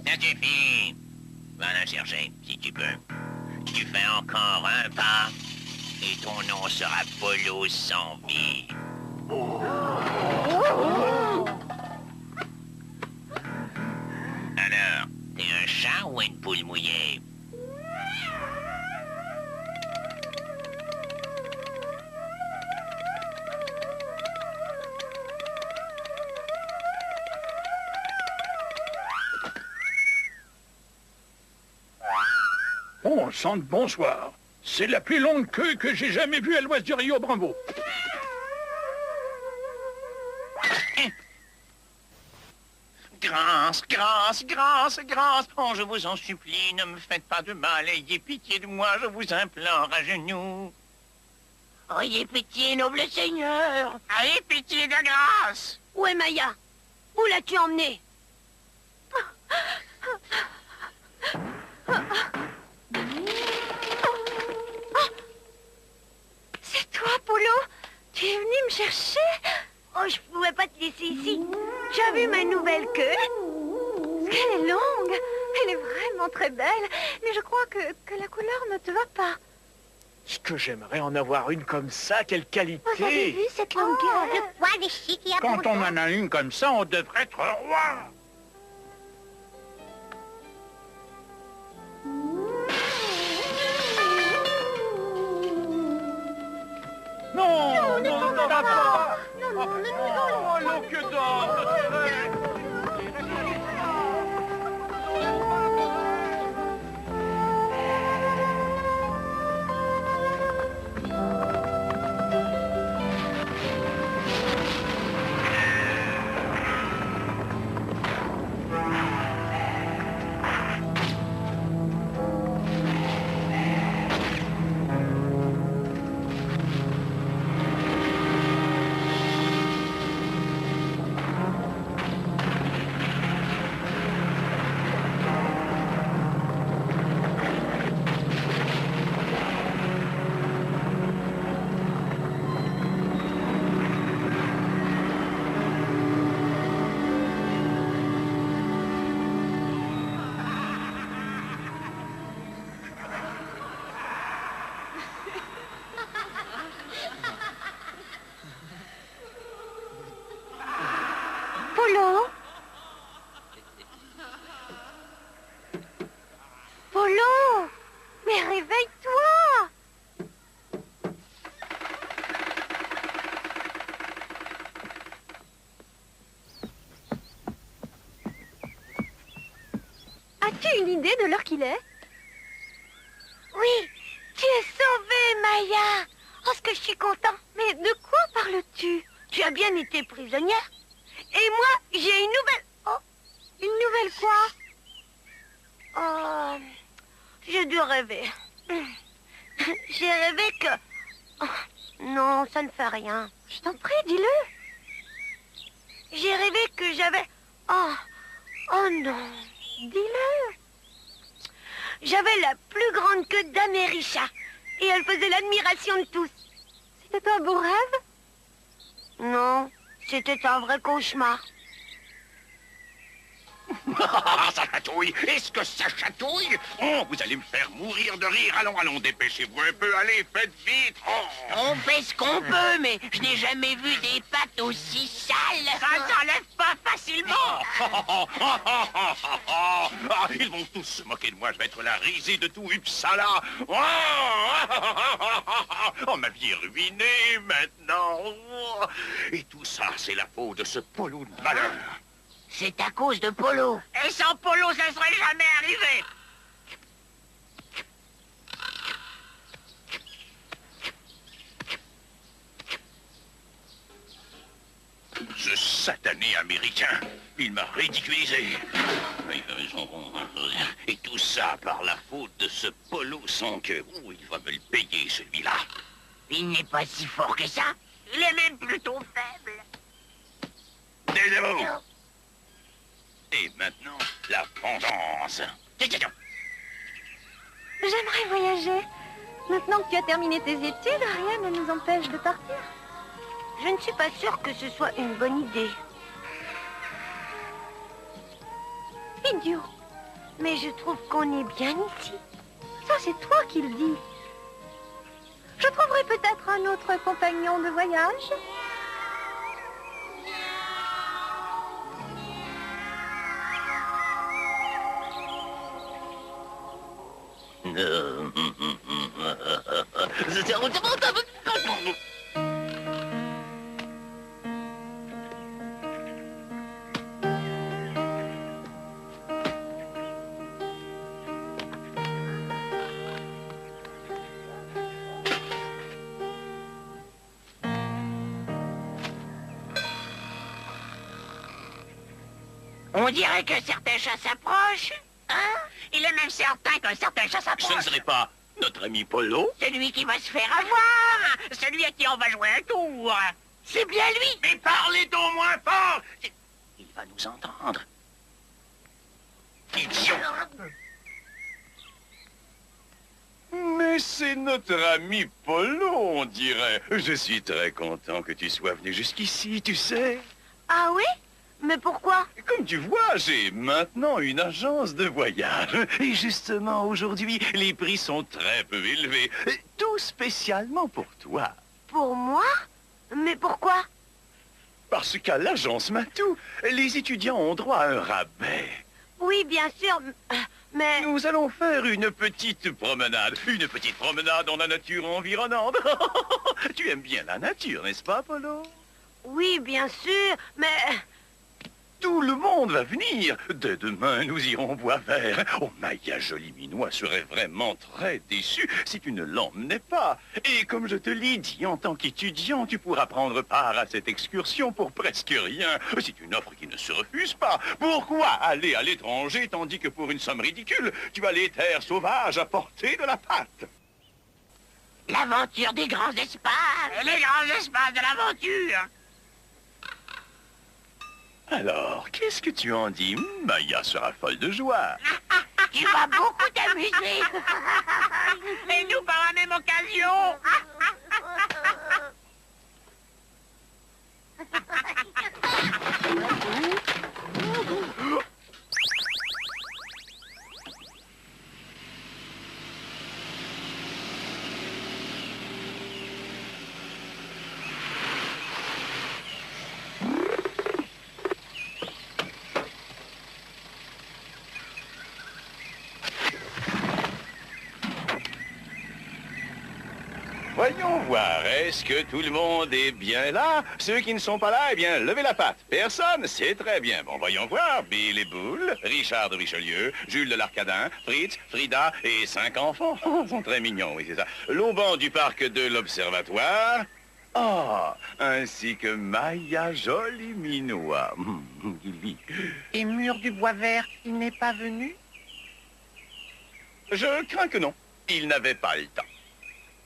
[SPEAKER 3] Ça suffit. Va la chercher, si tu peux. Tu fais encore un pas, et ton nom sera Polo sans vie. Alors, t'es un chat ou une poule mouillée?
[SPEAKER 4] Bon sang de bonsoir. C'est la plus longue queue que j'ai jamais vue à l'ouest du Rio Bravo.
[SPEAKER 3] Grâce, grâce, grâce, grâce. Oh, je vous en supplie, ne me faites pas de mal. Ayez pitié de moi, je vous implore à genoux.
[SPEAKER 2] Ayez pitié, noble seigneur.
[SPEAKER 3] Ayez pitié de grâce.
[SPEAKER 2] Où est Maya? Où l'as-tu emmenée?
[SPEAKER 9] C'est toi, Polo? Tu es venu me chercher?
[SPEAKER 2] Oh, je pouvais pas te laisser ici. Tu as vu ma nouvelle queue?
[SPEAKER 9] Elle est longue. Elle est vraiment très belle. Mais je crois que la couleur ne te va pas.
[SPEAKER 14] Ce que j'aimerais en avoir une comme ça, quelle qualité!
[SPEAKER 9] Vous avez vu cette longueur?
[SPEAKER 13] Le poil est chic et
[SPEAKER 4] Quand
[SPEAKER 13] abondant.
[SPEAKER 4] on en a une comme ça, on devrait être roi.
[SPEAKER 14] Non, non, non, pas!
[SPEAKER 9] Non, non, ne nous
[SPEAKER 14] Oh, l'eau que d'or!
[SPEAKER 9] Polo? Polo? Mais réveille-toi! As-tu une idée de l'heure qu'il est?
[SPEAKER 2] Oui, tu es sauvée, Maya. Oh, ce que je suis content.
[SPEAKER 9] Mais de quoi parles-tu?
[SPEAKER 2] Tu as bien été prisonnière. Et moi, j'ai une nouvelle... Oh,
[SPEAKER 9] Une nouvelle quoi?
[SPEAKER 2] oh, j'ai dû rêver. J'ai rêvé que... Oh, non, ça ne fait rien.
[SPEAKER 9] Je t'en prie, dis-le.
[SPEAKER 2] J'ai rêvé que j'avais... Oh, oh non.
[SPEAKER 9] Dis-le.
[SPEAKER 2] J'avais la plus grande queue d'Américha. Et elle faisait l'admiration de tous.
[SPEAKER 9] C'était un beau rêve?
[SPEAKER 2] Non, c'était un vrai cauchemar.
[SPEAKER 5] Ça chatouille. Est-ce que ça chatouille? Oh, vous allez me faire mourir de rire. Allons, allons, dépêchez-vous un peu. Allez, faites vite. Oh.
[SPEAKER 3] On fait ce qu'on peut, mais je n'ai jamais vu des pattes aussi sales. Ça s'enlève pas facilement.
[SPEAKER 5] Ah, ils vont tous se moquer de moi. Je vais être la risée de tout Uppsala. Oh, ma vie est ruinée maintenant. Et tout ça, c'est la faute de ce Polo de malheur.
[SPEAKER 3] C'est à cause de Polo. Et sans Polo, ça serait jamais arrivé.
[SPEAKER 5] Ce satané américain, il m'a ridiculisé. Et tout ça par la faute de ce Polo sans queue. Oh, il va me le payer, celui-là.
[SPEAKER 3] Il n'est pas si fort que ça. Il est même plutôt faible.
[SPEAKER 5] Taisez-vous. Et maintenant, la vengeance.
[SPEAKER 9] J'aimerais voyager. Maintenant que tu as terminé tes études, rien ne nous empêche de partir.
[SPEAKER 2] Je ne suis pas sûre que ce soit une bonne idée.
[SPEAKER 9] Idiot.
[SPEAKER 2] Mais je trouve qu'on est bien ici.
[SPEAKER 9] Ça, c'est toi qui le dis. Je trouverai peut-être un autre compagnon de voyage.
[SPEAKER 3] On dirait que certains chats s'approchent. Hein? Il est même certain qu'un certain chat s'approche.
[SPEAKER 5] Ce ne serait pas notre ami Polo?
[SPEAKER 3] Celui qui va se faire avoir. Celui à qui on va jouer un tour. C'est bien lui.
[SPEAKER 5] Mais parlez donc moins fort! Il va nous entendre. Idiot! Mais c'est notre ami Polo, on dirait. Je suis très content que tu sois venu jusqu'ici, tu sais.
[SPEAKER 2] Ah oui? Mais pourquoi?
[SPEAKER 5] Comme tu vois, j'ai maintenant une agence de voyage. Et justement, aujourd'hui, les prix sont très peu élevés. Tout spécialement pour toi.
[SPEAKER 2] Pour moi? Mais pourquoi?
[SPEAKER 5] Parce qu'à l'agence Matou, les étudiants ont droit à un rabais.
[SPEAKER 2] Oui, bien sûr, mais...
[SPEAKER 5] Nous allons faire une petite promenade. Une petite promenade dans la nature environnante. Tu aimes bien la nature, n'est-ce pas, Polo?
[SPEAKER 2] Oui, bien sûr, mais...
[SPEAKER 5] Tout le monde va venir. Dès demain, nous irons bois vert. Oh, Maya Joliminois serait vraiment très déçu si tu ne l'emmenais pas. Et comme je te l'ai dit, en tant qu'étudiant, tu pourras prendre part à cette excursion pour presque rien. C'est une offre qui ne se refuse pas. Pourquoi aller à l'étranger tandis que pour une somme ridicule, tu as les terres sauvages à portée de la patte?
[SPEAKER 3] L'aventure des grands espaces. Les grands espaces de l'aventure.
[SPEAKER 5] Alors, qu'est-ce que tu en dis? Maya sera folle de joie.
[SPEAKER 3] Tu vas beaucoup t'amuser. Et nous par la même occasion.
[SPEAKER 5] Voyons voir, est-ce que tout le monde est bien là? Ceux qui ne sont pas là, eh bien, levez la patte. Personne, c'est très bien. Bon, voyons voir. Bill et Boule, Richard de Richelieu, Jules de l'Arcadin, Fritz, Frida et 5 enfants. Ils sont très mignons, oui, c'est ça. L'auban du parc de l'Observatoire. Ah, ainsi que Maya Joliminois. Il vit.
[SPEAKER 3] Et Mur du Bois Vert, il n'est pas venu?
[SPEAKER 5] Je crains que non. Il n'avait pas le temps.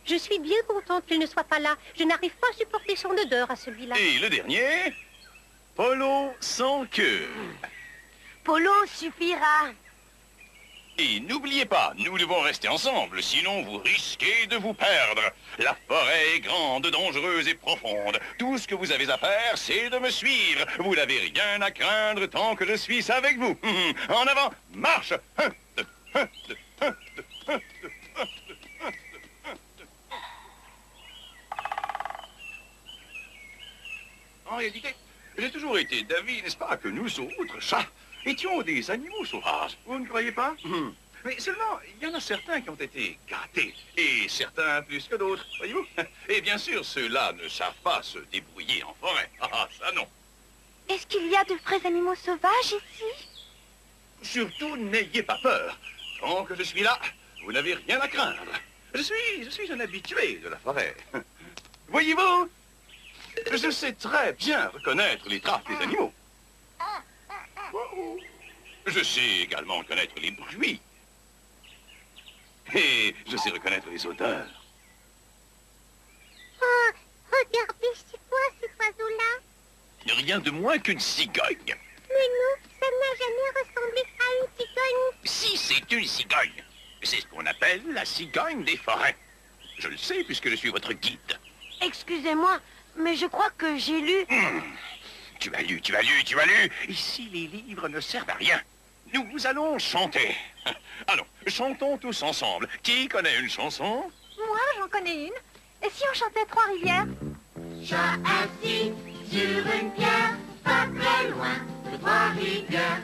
[SPEAKER 13] Je suis bien contente qu'il ne soit pas là. Je n'arrive pas à supporter son odeur à celui-là.
[SPEAKER 5] Et le dernier, Polo sans queue.
[SPEAKER 2] Polo suffira.
[SPEAKER 5] Et n'oubliez pas, nous devons rester ensemble, sinon vous risquez de vous perdre. La forêt est grande, dangereuse et profonde. Tout ce que vous avez à faire, c'est de me suivre. Vous n'avez rien à craindre tant que je suis avec vous. En avant, marche! En réalité, j'ai toujours été d'avis, n'est-ce pas, que nous autres, chats, étions des animaux sauvages. Vous ne croyez pas? Mais seulement, il y en a certains qui ont été gâtés, et certains plus que d'autres, voyez-vous? Et bien sûr, ceux-là ne savent pas se débrouiller en forêt. Ah, ça non.
[SPEAKER 9] Est-ce qu'il y a de vrais animaux sauvages ici?
[SPEAKER 5] Surtout, n'ayez pas peur. Tant que je suis là, vous n'avez rien à craindre. Je suis un habitué de la forêt. Voyez-vous? Je sais très bien reconnaître les traces des animaux. Je sais également reconnaître les bruits. Et je sais reconnaître les odeurs.
[SPEAKER 13] Oh, regardez, c'est quoi cet oiseau-là?
[SPEAKER 5] Rien de moins qu'une cigogne.
[SPEAKER 13] Mais non, ça n'a jamais ressemblé à cigogne.
[SPEAKER 5] Si, c'est une cigogne. C'est ce qu'on appelle la cigogne des forêts. Je le sais puisque je suis votre guide.
[SPEAKER 2] Excusez-moi, mais je crois que j'ai lu...
[SPEAKER 5] Tu as lu, tu as lu, tu as lu. Ici, les livres ne servent à rien. Nous allons chanter. Allons, chantons tous ensemble. Qui connaît une chanson?
[SPEAKER 9] Moi, j'en connais une. Et si on chantait Trois-Rivières?
[SPEAKER 1] Chat assis sur une pierre, pas très loin de Trois-Rivières.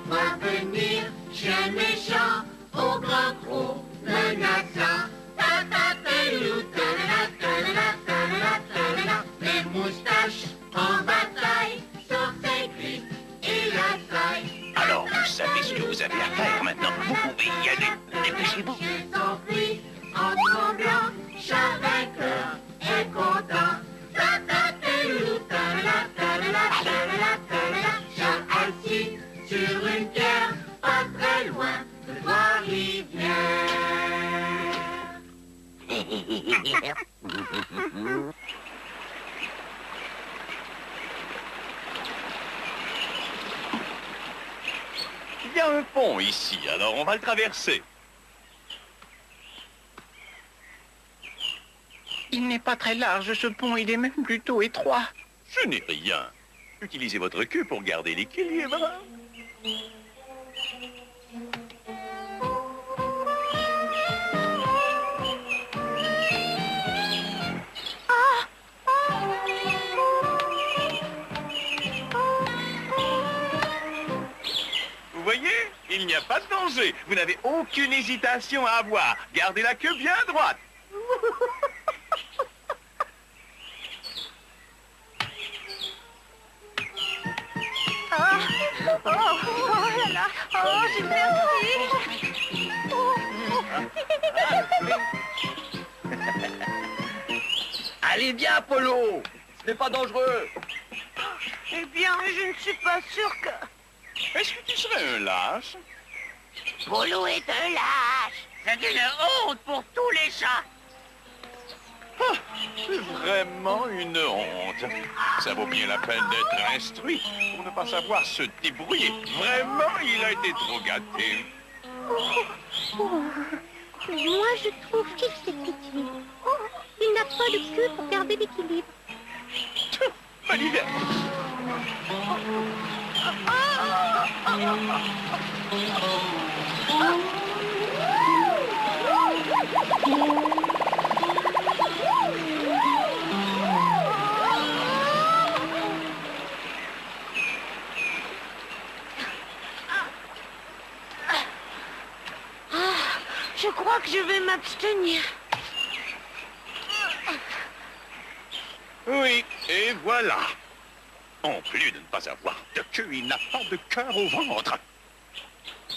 [SPEAKER 1] Voir venir, chien méchant, au grand gros menaçant. Les moustaches en bataille, sort ses griffes et la taille.
[SPEAKER 5] Alors, vous savez ce que vous avez à faire maintenant. Vous pouvez y aller. Dépêchez-vous.
[SPEAKER 1] S'enfuit en tremblant, chat vainqueur est content. Chat assis sur une pierre, pas très loin de Trois-Rivières.
[SPEAKER 5] Il y a un pont ici, alors on va le traverser.
[SPEAKER 14] Il n'est pas très large, ce pont, il est même plutôt étroit.
[SPEAKER 5] Je n'ai rien. Utilisez votre queue pour garder l'équilibre. Vous voyez, il n'y a pas de danger. Vous n'avez aucune hésitation à avoir. Gardez la queue bien droite.
[SPEAKER 9] Oh là là, oh, j'ai perdu.
[SPEAKER 14] Allez, viens, Apollo. Ce n'est pas dangereux.
[SPEAKER 2] Eh bien, je ne suis pas sûre que...
[SPEAKER 5] Est-ce que tu serais un lâche?
[SPEAKER 3] Polo est un lâche. C'est une honte pour tous les chats.
[SPEAKER 5] Ah, c'est vraiment une honte. Ça vaut bien la peine d'être instruit pour ne pas savoir se débrouiller. Vraiment, il a été trop gâté.
[SPEAKER 13] Moi, je trouve qu'il s'est pitié. Il n'a pas de queue pour garder l'équilibre.
[SPEAKER 5] Bonne idée.
[SPEAKER 2] Je crois que je vais m'abstenir.
[SPEAKER 5] Oui, et voilà. En plus de ne pas avoir de queue, il n'a pas de cœur au ventre.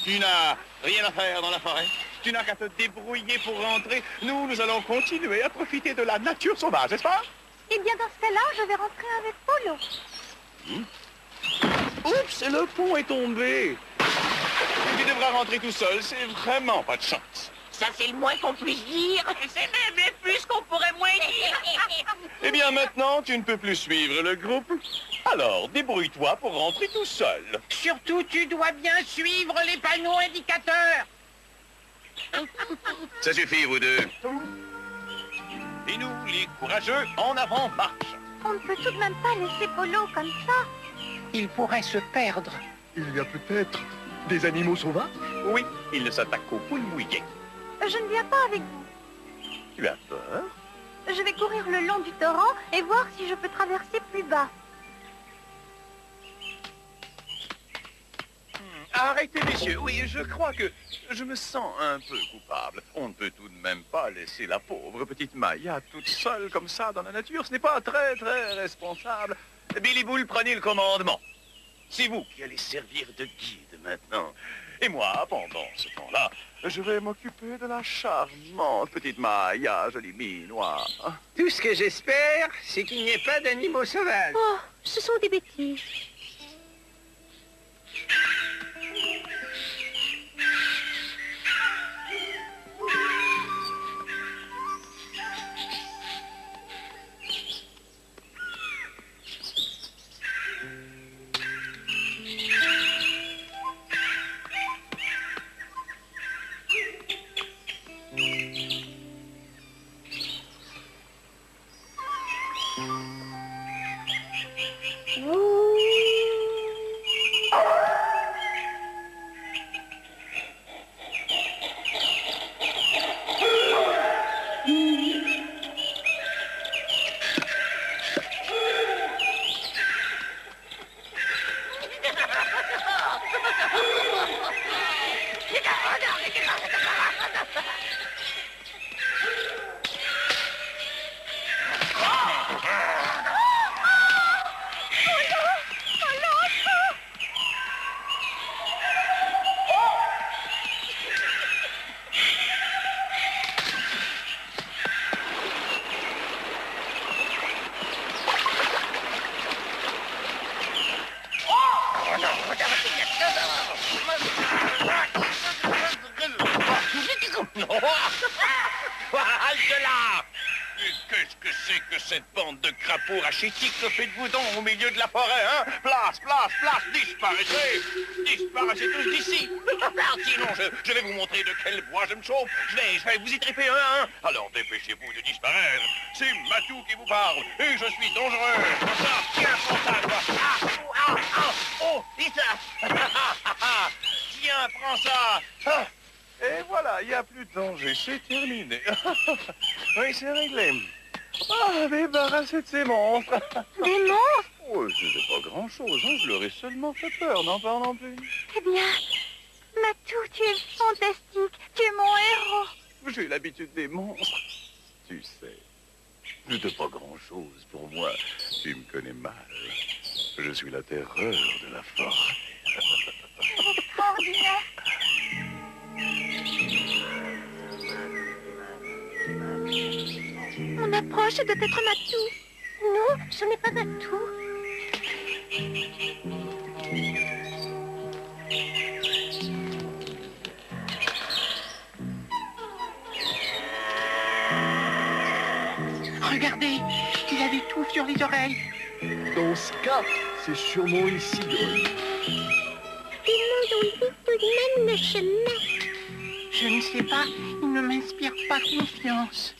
[SPEAKER 5] Tu n'as rien à faire dans la forêt. Tu n'as qu'à te débrouiller pour rentrer. Nous allons continuer à profiter de la nature sauvage, n'est-ce pas?
[SPEAKER 9] Eh bien, dans ce cas-là, je vais rentrer avec Polo.
[SPEAKER 5] Oups, le pont est tombé. Tu devras rentrer tout seul, c'est vraiment pas de chance.
[SPEAKER 3] Ça, c'est le moins qu'on puisse dire. C'est même le plus qu'on pourrait moins dire.
[SPEAKER 5] Eh bien, maintenant, tu ne peux plus suivre le groupe. Alors, débrouille-toi pour rentrer tout seul.
[SPEAKER 3] Surtout, tu dois bien suivre les panneaux indicateurs.
[SPEAKER 5] Ça suffit, vous deux. Et nous, les courageux, en avant, marche.
[SPEAKER 9] On ne peut tout de même pas laisser Polo comme ça.
[SPEAKER 14] Il pourrait se perdre.
[SPEAKER 6] Il y a peut-être des animaux sauvages?
[SPEAKER 5] Oui, il ne s'attaque qu'aux poules mouillées.
[SPEAKER 9] Je ne viens pas avec vous.
[SPEAKER 5] Tu as peur?
[SPEAKER 9] Je vais courir le long du torrent et voir si je peux traverser plus bas.
[SPEAKER 5] Arrêtez, messieurs. Oui, je crois que je me sens un peu coupable. On ne peut tout de même pas laisser la pauvre petite Maya toute seule comme ça dans la nature. Ce n'est pas très responsable. Billy Bull, prenez le commandement. C'est vous qui allez servir de guide maintenant. Et moi, pendant ce temps-là, je vais m'occuper de la charmante petite Maya, jolie minoise.
[SPEAKER 14] Tout ce que j'espère, c'est qu'il n'y ait pas d'animaux sauvages.
[SPEAKER 13] Oh, ce sont des bêtises.
[SPEAKER 5] Halte là! Qu'est-ce que c'est que cette bande de crapauds rachétiques que faites-vous donc au milieu de la forêt, hein? Place, place, place, disparaissez! Disparaissez tous d'ici! Sinon, je vais vous montrer de quel bois je me chauffe. Je vais vous y tripper un à un. Alors dépêchez-vous de disparaître. C'est Matou qui vous parle, et je suis dangereux. Ça, tiens, prends ça, toi. Oh, et ça! Tiens, prends ça!
[SPEAKER 8] Et voilà, il n'y a plus de danger, c'est terminé. Oui, c'est réglé. Ah, débarrassez de ces monstres.
[SPEAKER 9] Des monstres?
[SPEAKER 8] Oh, c'était pas grand-chose, hein. Je leur ai seulement fait peur, n'en parlons plus.
[SPEAKER 9] Eh bien, Matou, tu es fantastique. Tu es mon héros.
[SPEAKER 8] J'ai l'habitude des monstres.
[SPEAKER 5] Tu sais, c'était pas grand-chose pour moi. Tu me connais mal. Je suis la terreur de la forêt.
[SPEAKER 9] Extraordinaire. On approche, ça doit être Matou.
[SPEAKER 13] Non, ce n'est pas Matou.
[SPEAKER 15] Regardez, il a des touffes sur les oreilles.
[SPEAKER 6] Dans ce cas, c'est sûrement ici, Drôle.
[SPEAKER 13] Ils nous ont dit tout de même le chemin.
[SPEAKER 15] Je ne sais pas, il ne m'inspire pas confiance.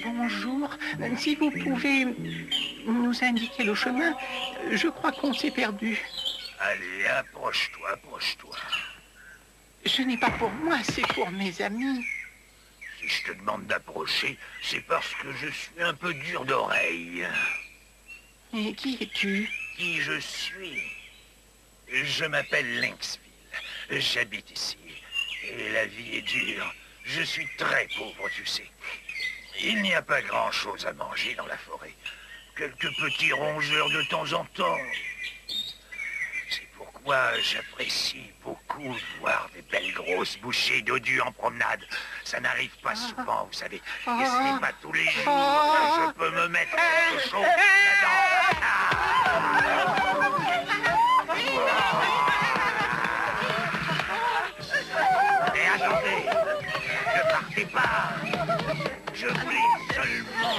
[SPEAKER 15] Bonjour, si vous pouvez nous indiquer le chemin, je crois qu'on s'est perdu.
[SPEAKER 12] Allez, approche-toi, approche-toi.
[SPEAKER 15] Ce n'est pas pour moi, c'est pour mes amis.
[SPEAKER 12] Si je te demande d'approcher, c'est parce que je suis un peu dur d'oreille.
[SPEAKER 15] Et qui es-tu?
[SPEAKER 12] Qui je suis? Je m'appelle Lynxville. J'habite ici. Et la vie est dure. Je suis très pauvre, tu sais. Il n'y a pas grand-chose à manger dans la forêt. Quelques petits rongeurs de temps en temps. C'est pourquoi j'apprécie beaucoup voir des belles grosses bouchées dodu en promenade. Ça n'arrive pas souvent, vous savez. Et ce n'est pas tous les jours que je peux me mettre quelque chose là-dedans. Mais attendez, ne partez pas. Je voulais seulement...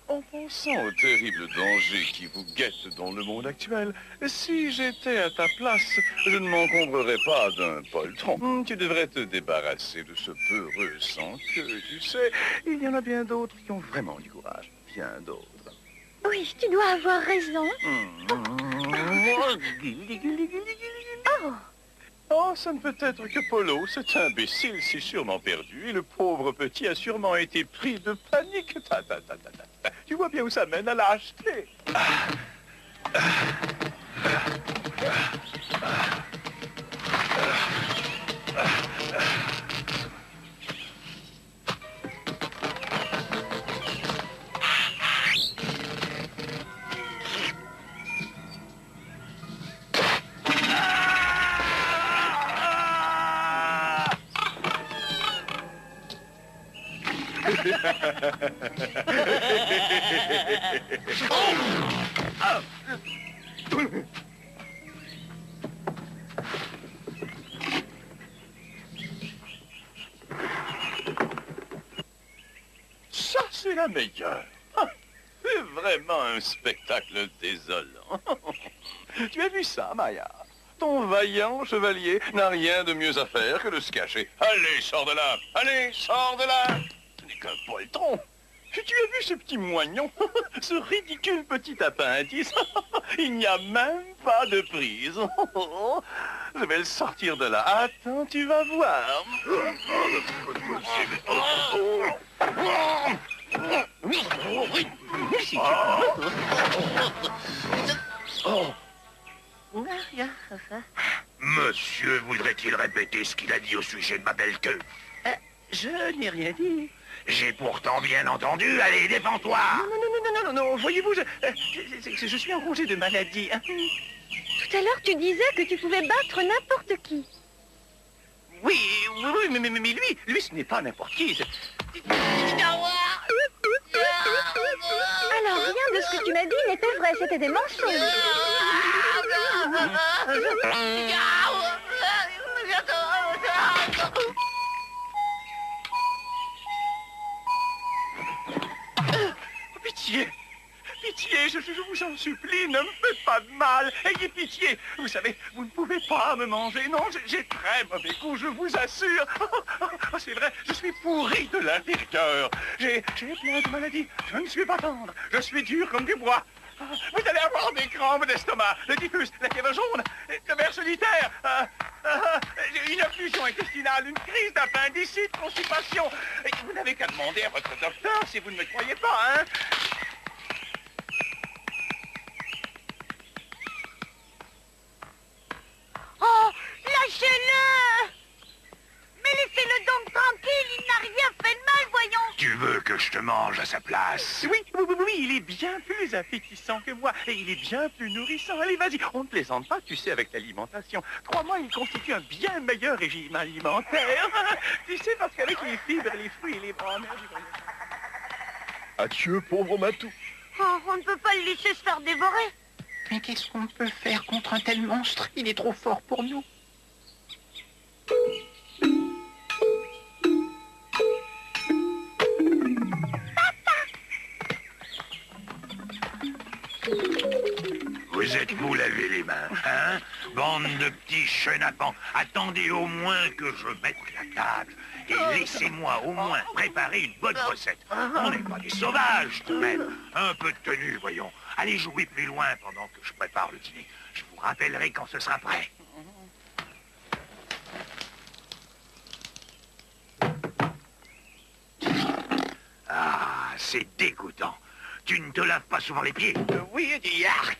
[SPEAKER 8] En pensant au terrible danger qui vous guette dans le monde actuel, si j'étais à ta place, je ne m'encombrerais pas d'un poltron. Tu devrais te débarrasser de ce peureux sans queue, tu sais. Il y en a bien d'autres qui ont vraiment du courage. Bien d'autres.
[SPEAKER 9] Oui, tu dois avoir raison.
[SPEAKER 8] Oh, ça ne peut être que Polo. Cet imbécile s'est sûrement perdu et le pauvre petit a sûrement été pris de panique. Tu vois bien où ça mène à lâcheté.
[SPEAKER 5] c'est la meilleure. Ah, c'est vraiment un spectacle désolant. Tu as vu ça, Maya? Ton vaillant chevalier n'a rien de mieux à faire que de se cacher. Allez, sors de là! Allez, sors de là! Ce n'est qu'un poltron. Tu as vu ce petit moignon? Ce ridicule petit appendice? Il n'y a même pas de prise. Je vais le sortir de là. Attends, tu vas voir.
[SPEAKER 12] Monsieur voudrait-il répéter ce qu'il a dit au sujet de ma belle queue?
[SPEAKER 15] Je n'ai rien dit.
[SPEAKER 12] J'ai pourtant bien entendu. Allez, défends-toi.
[SPEAKER 15] Non, voyez-vous, je suis en congé de maladie.
[SPEAKER 9] Tout à l'heure, tu disais que tu pouvais battre n'importe qui.
[SPEAKER 15] Oui, mais lui, ce n'est pas n'importe qui.
[SPEAKER 9] Alors, rien de ce que tu m'as dit n'était vrai, c'était des mensonges.
[SPEAKER 5] Pitié! Pitié, je vous en supplie, ne me faites pas de mal. Ayez pitié. Vous savez, vous ne pouvez pas me manger. Non, j'ai très mauvais goût, je vous assure. Oh, c'est vrai, je suis pourri de l'intérieur. J'ai plein de maladies. Je ne suis pas tendre. Je suis dur comme du bois. Vous allez avoir des crampes d'estomac, le typhus, la fièvre jaune, le ver solitaire, une occlusion intestinale, une crise d'appendicite, constipation. Et vous n'avez qu'à demander à votre docteur si vous ne me croyez pas, hein.
[SPEAKER 2] Oh, lâchez-le! Mais laissez-le donc tranquille, il n'a rien fait de mal, voyons.
[SPEAKER 12] Tu veux que je te mange à sa place?
[SPEAKER 5] Oui, il est bien plus appétissant que moi, et il est bien plus nourrissant. Allez, vas-y, on ne plaisante pas, tu sais, avec l'alimentation. Crois-moi, il constitue un bien meilleur régime alimentaire. Tu sais, parce qu'avec les fibres, les fruits et les bromures du grenier...
[SPEAKER 6] Adieu, pauvre Matou.
[SPEAKER 2] Oh, on ne peut pas le laisser se faire dévorer.
[SPEAKER 15] Mais qu'est-ce qu'on peut faire contre un tel monstre? Il est trop fort pour nous.
[SPEAKER 12] Vous êtes vous laver les mains, hein? Bande de petits chenapans. Attendez au moins que je mette la table. Et laissez-moi au moins préparer une bonne recette. On n'est pas des sauvages, tout de même. Un peu de tenue, voyons. Allez jouer plus loin pendant que je prépare le dîner. Je vous rappellerai quand ce sera prêt. Ah, c'est dégoûtant. Tu ne te laves pas souvent les pieds?
[SPEAKER 5] Oui, yark,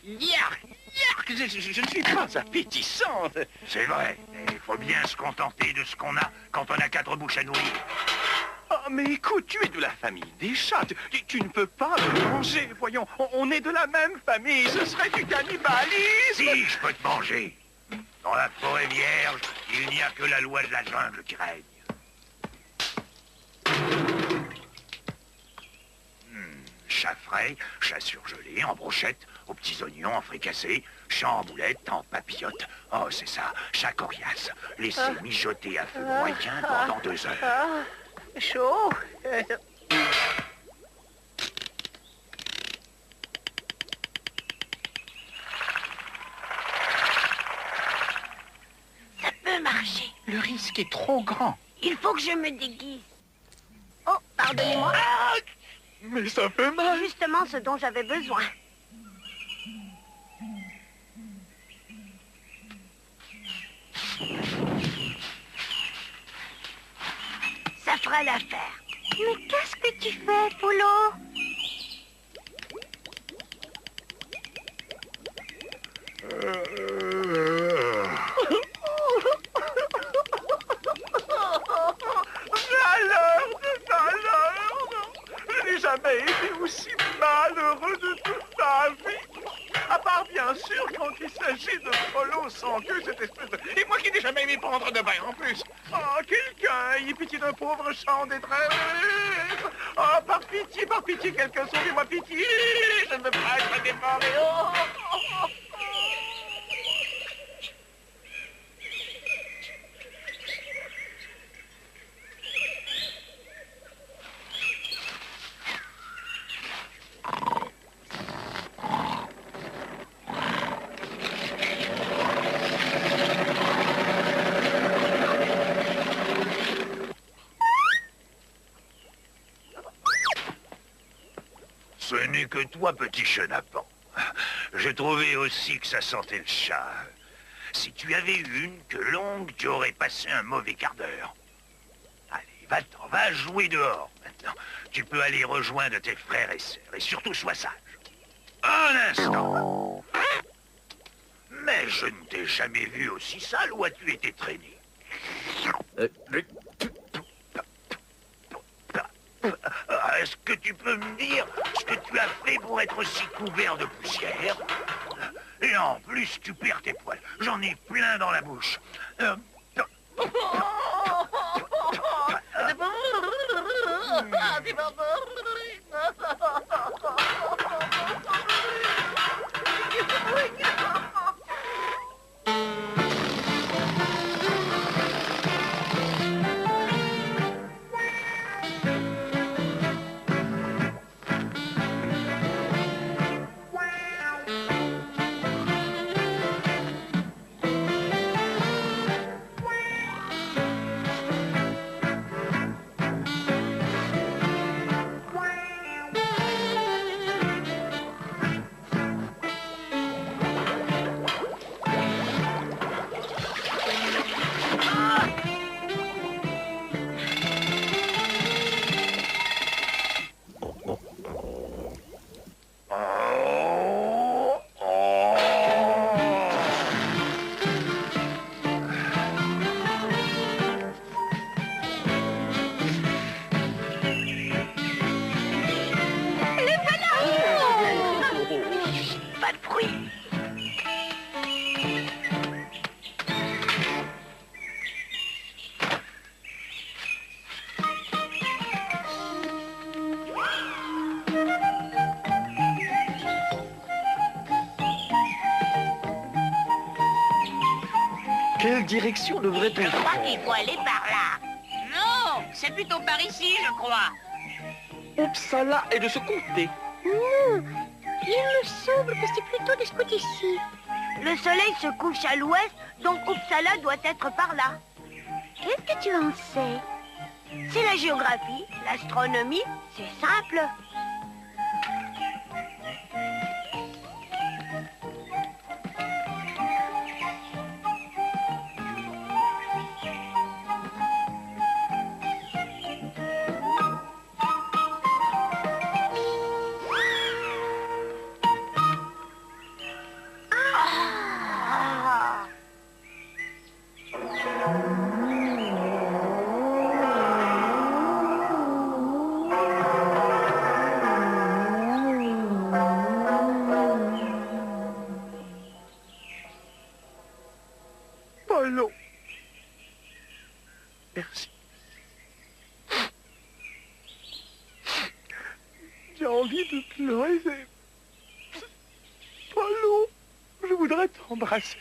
[SPEAKER 5] je ne suis pas appétissante.
[SPEAKER 12] C'est vrai. Il faut bien se contenter de ce qu'on a quand on a 4 bouches à nourrir.
[SPEAKER 5] Oh, mais écoute, tu es de la famille des chats. Tu ne peux pas me manger. Voyons, on est de la même famille. Ce serait du cannibalisme.
[SPEAKER 12] Si, je peux te manger. Dans la forêt vierge, il n'y a que la loi de la jungle qui règne. Chat frais, chat surgelé, en brochette, aux petits oignons, en fricassé, chat en boulette, en papillote. Oh, c'est ça, chat coriace. Laissez mijoter à feu moyen pendant 2 heures.
[SPEAKER 15] Chaud.
[SPEAKER 2] Ça peut marcher.
[SPEAKER 15] Le risque est trop grand.
[SPEAKER 2] Il faut que je me déguise. Oh, pardonnez-moi.
[SPEAKER 5] Mais ça fait mal.
[SPEAKER 2] Justement ce dont j'avais besoin. Ça fera l'affaire. Mais qu'est-ce que tu fais, Polo?
[SPEAKER 5] Je n'ai jamais été aussi malheureux de toute ma vie. À part, bien sûr, quand il s'agit de Polo sans queue, cette espèce de... Et moi qui n'ai jamais aimé prendre de bain, en plus. Oh, quelqu'un, ayez pitié d'un pauvre chat en détresse. Oh, par pitié, quelqu'un, sauvez-moi, pitié. Je ne veux pas être dévoré. Oh.
[SPEAKER 16] Ce n'est que toi, petit chenapan. Je trouvais aussi que ça sentait le chat. Si tu avais eu une queue longue, tu aurais passé un mauvais quart d'heure. Allez, va-t'en, va jouer dehors maintenant. Tu peux aller rejoindre tes frères et sœurs, et surtout sois sage. Un instant. Mais je ne t'ai jamais vu aussi sale. Où as-tu été traîné? Est-ce que tu peux me dire ce que tu as fait pour être aussi couvert de poussière? Et en plus, tu perds tes poils. J'en ai plein dans la bouche.
[SPEAKER 14] Quelle direction devrait-on
[SPEAKER 3] Je crois
[SPEAKER 14] prendre?
[SPEAKER 3] qu'il faut aller par là. Non, c'est plutôt par ici, je crois.
[SPEAKER 14] Uppsala est de ce côté.
[SPEAKER 13] Non, il me semble que c'est plutôt de ce côté-ci.
[SPEAKER 2] Le soleil se couche à l'ouest, donc Uppsala doit être par là.
[SPEAKER 13] Qu'est-ce que tu en sais?
[SPEAKER 2] C'est la géographie, l'astronomie, c'est simple.
[SPEAKER 14] Polo. Merci. J'ai envie de pleurer. Polo, je voudrais t'embrasser.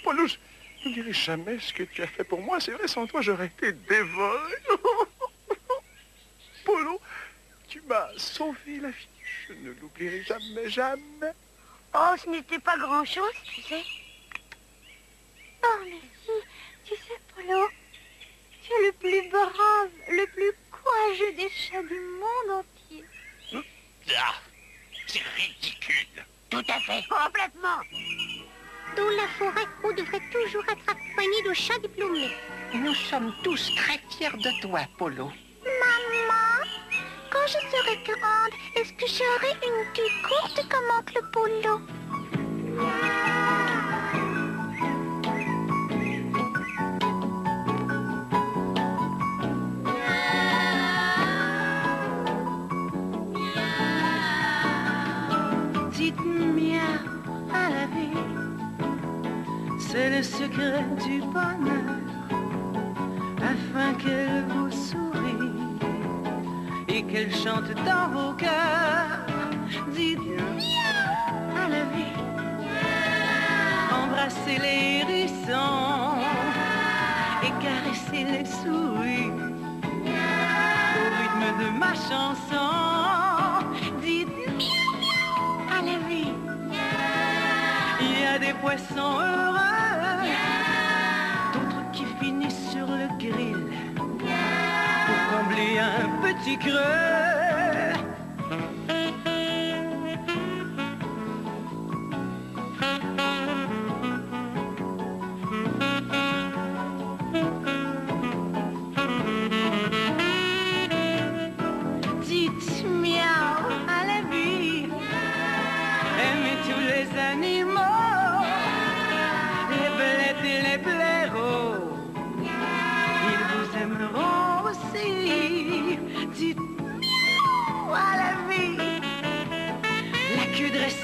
[SPEAKER 14] Polo, je n'oublierai jamais ce que tu as fait pour moi. C'est vrai, sans toi, j'aurais été dévoré. Polo, tu m'as sauvé la vie. Je ne l'oublierai jamais, jamais.
[SPEAKER 2] Oh, ce n'était pas grand-chose, tu sais.
[SPEAKER 9] Oh, merci. Tu sais, Polo, tu es le plus brave, le plus courageux des chats du monde entier.
[SPEAKER 16] Ah, c'est ridicule.
[SPEAKER 3] Tout à fait.
[SPEAKER 2] Complètement.
[SPEAKER 13] Dans la forêt, on devrait toujours être accompagné de chats diplômés.
[SPEAKER 15] Nous sommes tous très fiers de toi, Polo.
[SPEAKER 13] Maman, quand je serai grande, est-ce que j'aurai une queue courte comme oncle Polo?
[SPEAKER 1] Dites miam à la vie, c'est le secret du bonheur, afin qu'elle vous sourie et qu'elle chante dans vos cœurs. Dites miam à la vie, embrassez les hérissons et caressez les souris au rythme de ma chanson. Dites à la vie, il y a des poissons heureux, d'autres qui finissent sur le grill pour combler un petit creux.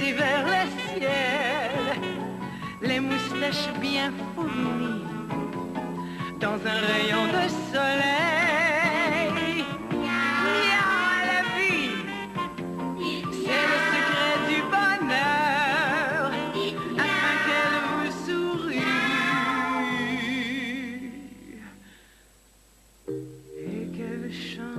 [SPEAKER 10] baisser vers le ciel, les moustaches bien fournies, dans un rayon de soleil. Miaou, la vie, c'est le secret du bonheur, afin qu'elle vous sourie et qu'elle chante.